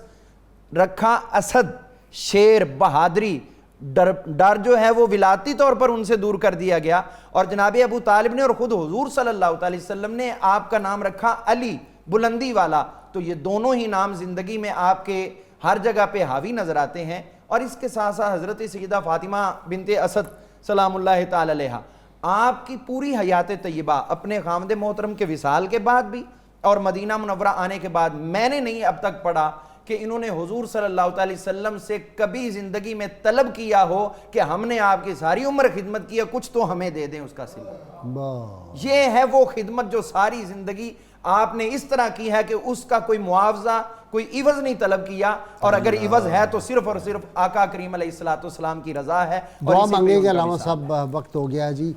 رکھا اسد، شیر، بہادری، ڈر جو ہے وہ ولادتی طور پر ان سے دور کر دیا گیا، اور جناب ابو طالب نے اور خود حضور صلی اللہ علیہ وسلم نے آپ کا نام رکھا علی، بلندی والا۔ تو یہ دونوں ہی نام زندگی میں آپ کے ہر جگہ پہ حاوی نظر آتے ہیں، اور اس کے ساتھ ساتھ حضرت سیدہ فاطمہ بنت اسد سلام اللہ تعالی علیہا آپ کی پوری حیات طیبہ اپنے خامد محترم کے وصال کے بعد بھی اور مدینہ منورہ آنے کے بعد میں نے نہیں اب تک پڑھا کہ انہوں نے حضور صلی اللہ علیہ وسلم سے کبھی زندگی میں طلب کیا ہو کہ ہم نے آپ کی ساری عمر خدمت کی ہے، کچھ تو ہمیں دے دیں اس کا صلہ۔ یہ ہے وہ خدمت جو ساری زندگی آپ نے اس طرح کی ہے کہ اس کا کوئی معاوضہ، کوئی عوض نہیں طلب کیا، اور اگر عوض ہے تو صرف اور صرف آقا کریم علیہ السلام کی رضا ہے۔ دعا مانگیں گے علامہ صاحب، وقت ہو گیا جی۔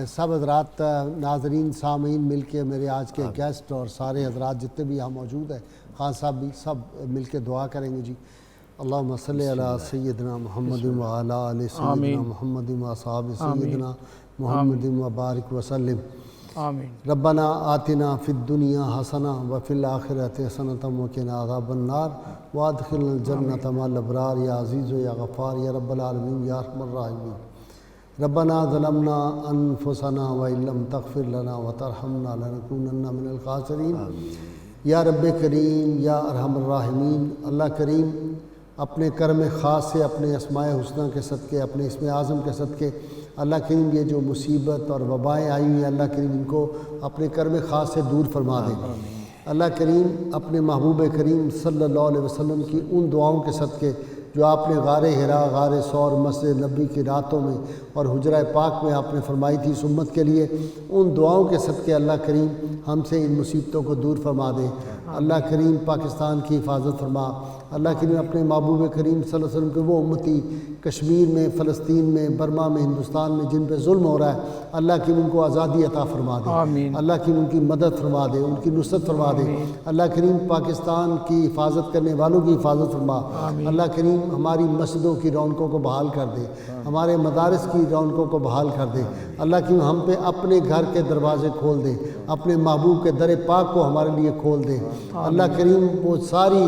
سب حضرات ناظرین سامعین مل کے، میرے آج کے گیسٹ اور سارے حضرات جتنے بھی یہاں موجود ہیں، خان صاحب بھی، سب مل کے دعا کریں گے جی۔ اللہم صلی علی سیدنا محمد وعلی آل سیدنا محمد واصحاب سیدنا محمد وبارک وسلم۔ آمین۔ ربنا آتنا فی الدنیا حسنہ وفی الآخرۃ حسنۃ وقنا عذاب النار وادخلنا الجنۃ مع الابرار یا عزیز یا غفار یا رب العالمین یا ارحم الراحمین۔ ربنا ظلمنا انفسنا وان لم تغفر لنا وترحمنا لنکونن من الخاسرین۔ یا رب کریم یا ارحم الراحمین، اللہ کریم اپنے کرم خاص سے، اپنے اسماء حسنہ کے صدقے، اپنے اسم اعظم کے صدقے، اللہ کریم یہ جو مصیبت اور وبائیں آئی ہیں اللہ کریم ان کو اپنے کرم خاص سے دور فرما دے۔ اللہ کریم اپنے محبوب کریم صلی اللہ علیہ وسلم کی ان دعاؤں کے صدقے جو آپ نے غار حرا، غار ثور، مسجد نبی کی راتوں میں اور حجرہ پاک میں آپ نے فرمائی تھی اس امت کے لیے، ان دعاؤں کے صدقے اللہ کریم ہم سے ان مصیبتوں کو دور فرما دے۔ اللہ کریم پاکستان کی حفاظت فرما، اللہ کریم اپنے محبوب کریم صلی اللہ علیہ وسلم کے وہ امتی کشمیر میں، فلسطین میں، برما میں، ہندوستان میں جن پہ ظلم ہو رہا ہے، اللہ کریم ان کو آزادی عطا فرما دے، آمین۔ اللہ کریم ان کی مدد فرما دے، ان کی نصرت فرما دے، اللہ کریم پاکستان کی حفاظت کرنے والوں کی حفاظت فرما، اللہ کریم ہماری مسجدوں کی رونقوں کو بحال کر دے، ہمارے مدارس کی رونقوں کو بحال کر دے، اللہ کریم ہم پہ اپنے گھر کے دروازے کھول دے، اپنے محبوب کے در پاک کو ہمارے لیے کھول دے، اللہ کریم وہ ساری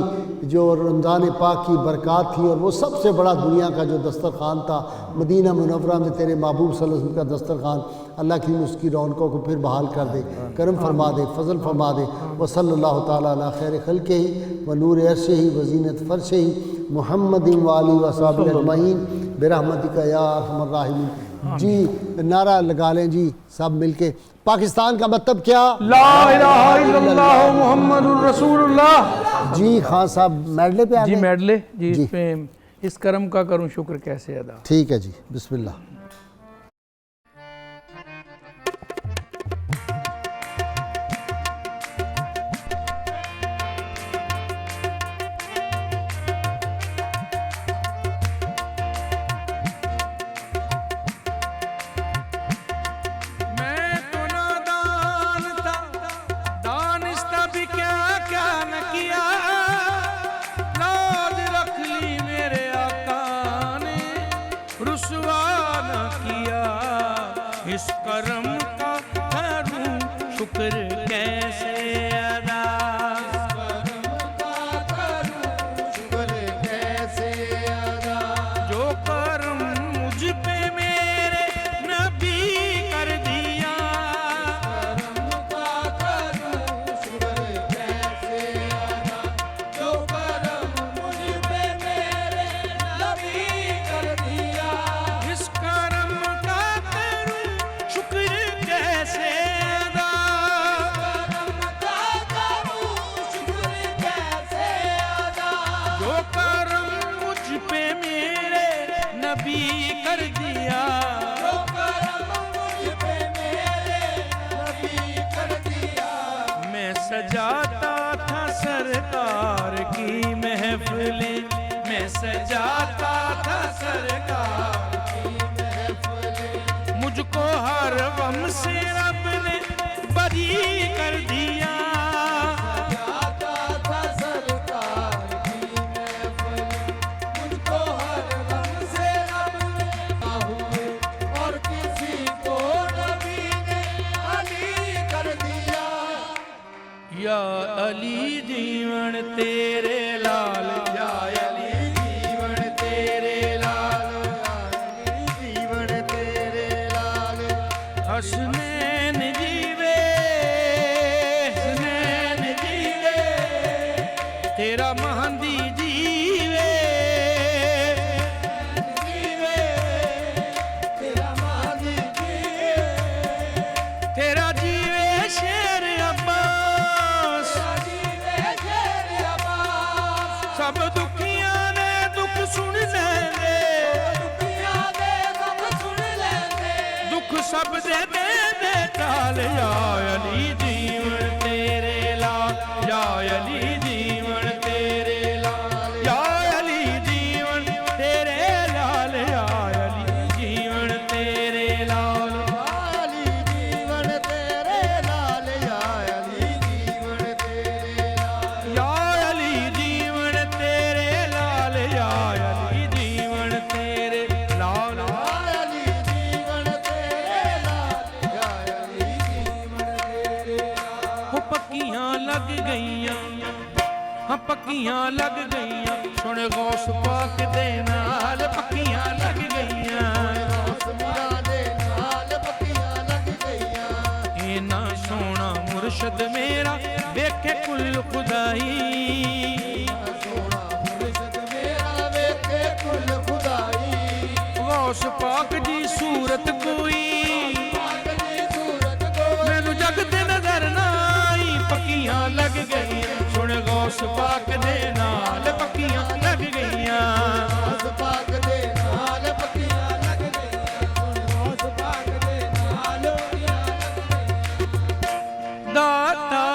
جو رمضان پاک کی برکات تھی اور وہ سب سے بڑا دنیا کا جو دسترخوان تھا مدینہ منورہ میں تیرے محبوب صلی اللہ علیہ وسلم کا دسترخوان، اللہ کریم اس کی رونقوں کو پھر بحال کر دے، کرم فرما دے، فضل فرما دے، وصلی اللہ تعالیٰ علی خیر خلقہ و نور عرشہ و زینت فرشہ محمد و آلہ و صحبہ اجمعین برحمتک یا ارحم الراحمین۔ جی نعرہ لگا لیں جی سب مل کے، پاکستان کا مطلب کیا؟ لا الہ الا اللہ محمد الرسول اللہ۔ جی خان صاحب میڈلے پہ آ جی گئے؟ میڈلے جی، اس پہ اس کرم کا کروں شکر کیسے ادا۔ ٹھیک ہے جی، بسم اللہ۔ میں تو نادان تھا، دانستہ بھی کیا کیا نہ کیا، لاج رکھ لی میرے آقا نے، رسوا نہ کیا، اس کرم کا کروں شکر کیسے ادا، جو کرم مجھ پہ میرے نبی کر دیا، جو کرم مجھ پہ میرے نبی کر دیا، اس کرم کا کروں شکر کیسے ادا، جو کرم مجھ پہ میرے نبی کر دیا، میں سجاتا تھا سرکار کی محفلیں، میں سجاتا تھا سرکار کی محفلیں، مجھ کو ہر غم سے رب نے بری کر دیا، یا علی جیون تیرے لال، یا علی جیون تیرے لال، جیون تیرے لال، حسنین جیوے، حسنین جیوے، تیرا مہندی جیوے، جیوے، تیرا مہندی جیوے، تیرا جیوے شیر عباس، سب دکھیاں نے دکھ سن لیندے، دکھ سب دے دے دے ٹال، یا علی جیون تیرے لال، یا علی جیون تیرے لال، یا علی جیون تیرے لال، یا علی جیون تیرے لال، یا علی جیون تیرے لال، یا علی جیون تیرے لال، وہ پکیاں لگ گئیاں، ہاں پکیاں لگ گئیاں، سن غوث پاک دے نال پکیاں لگ گئیاں، اینا سونا مرشد میرا ویکھے کل خدائی، غوث پاک جی صورت کوئی مینو جگ تے نظر نہ آئی، پکیاں لگ گئیاں، سن غوث پاک دے نال پکیاں لگ گئیاں، داتا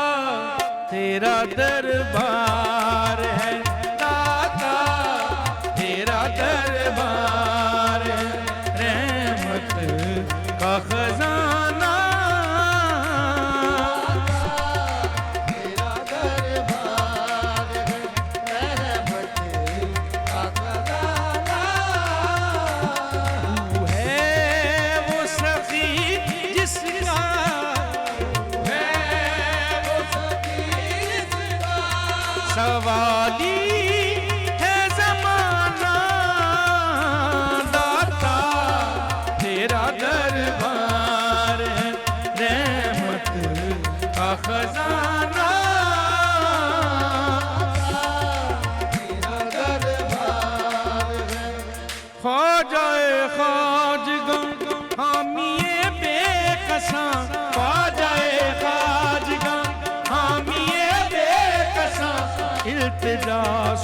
تیرا دربار ہے، داتا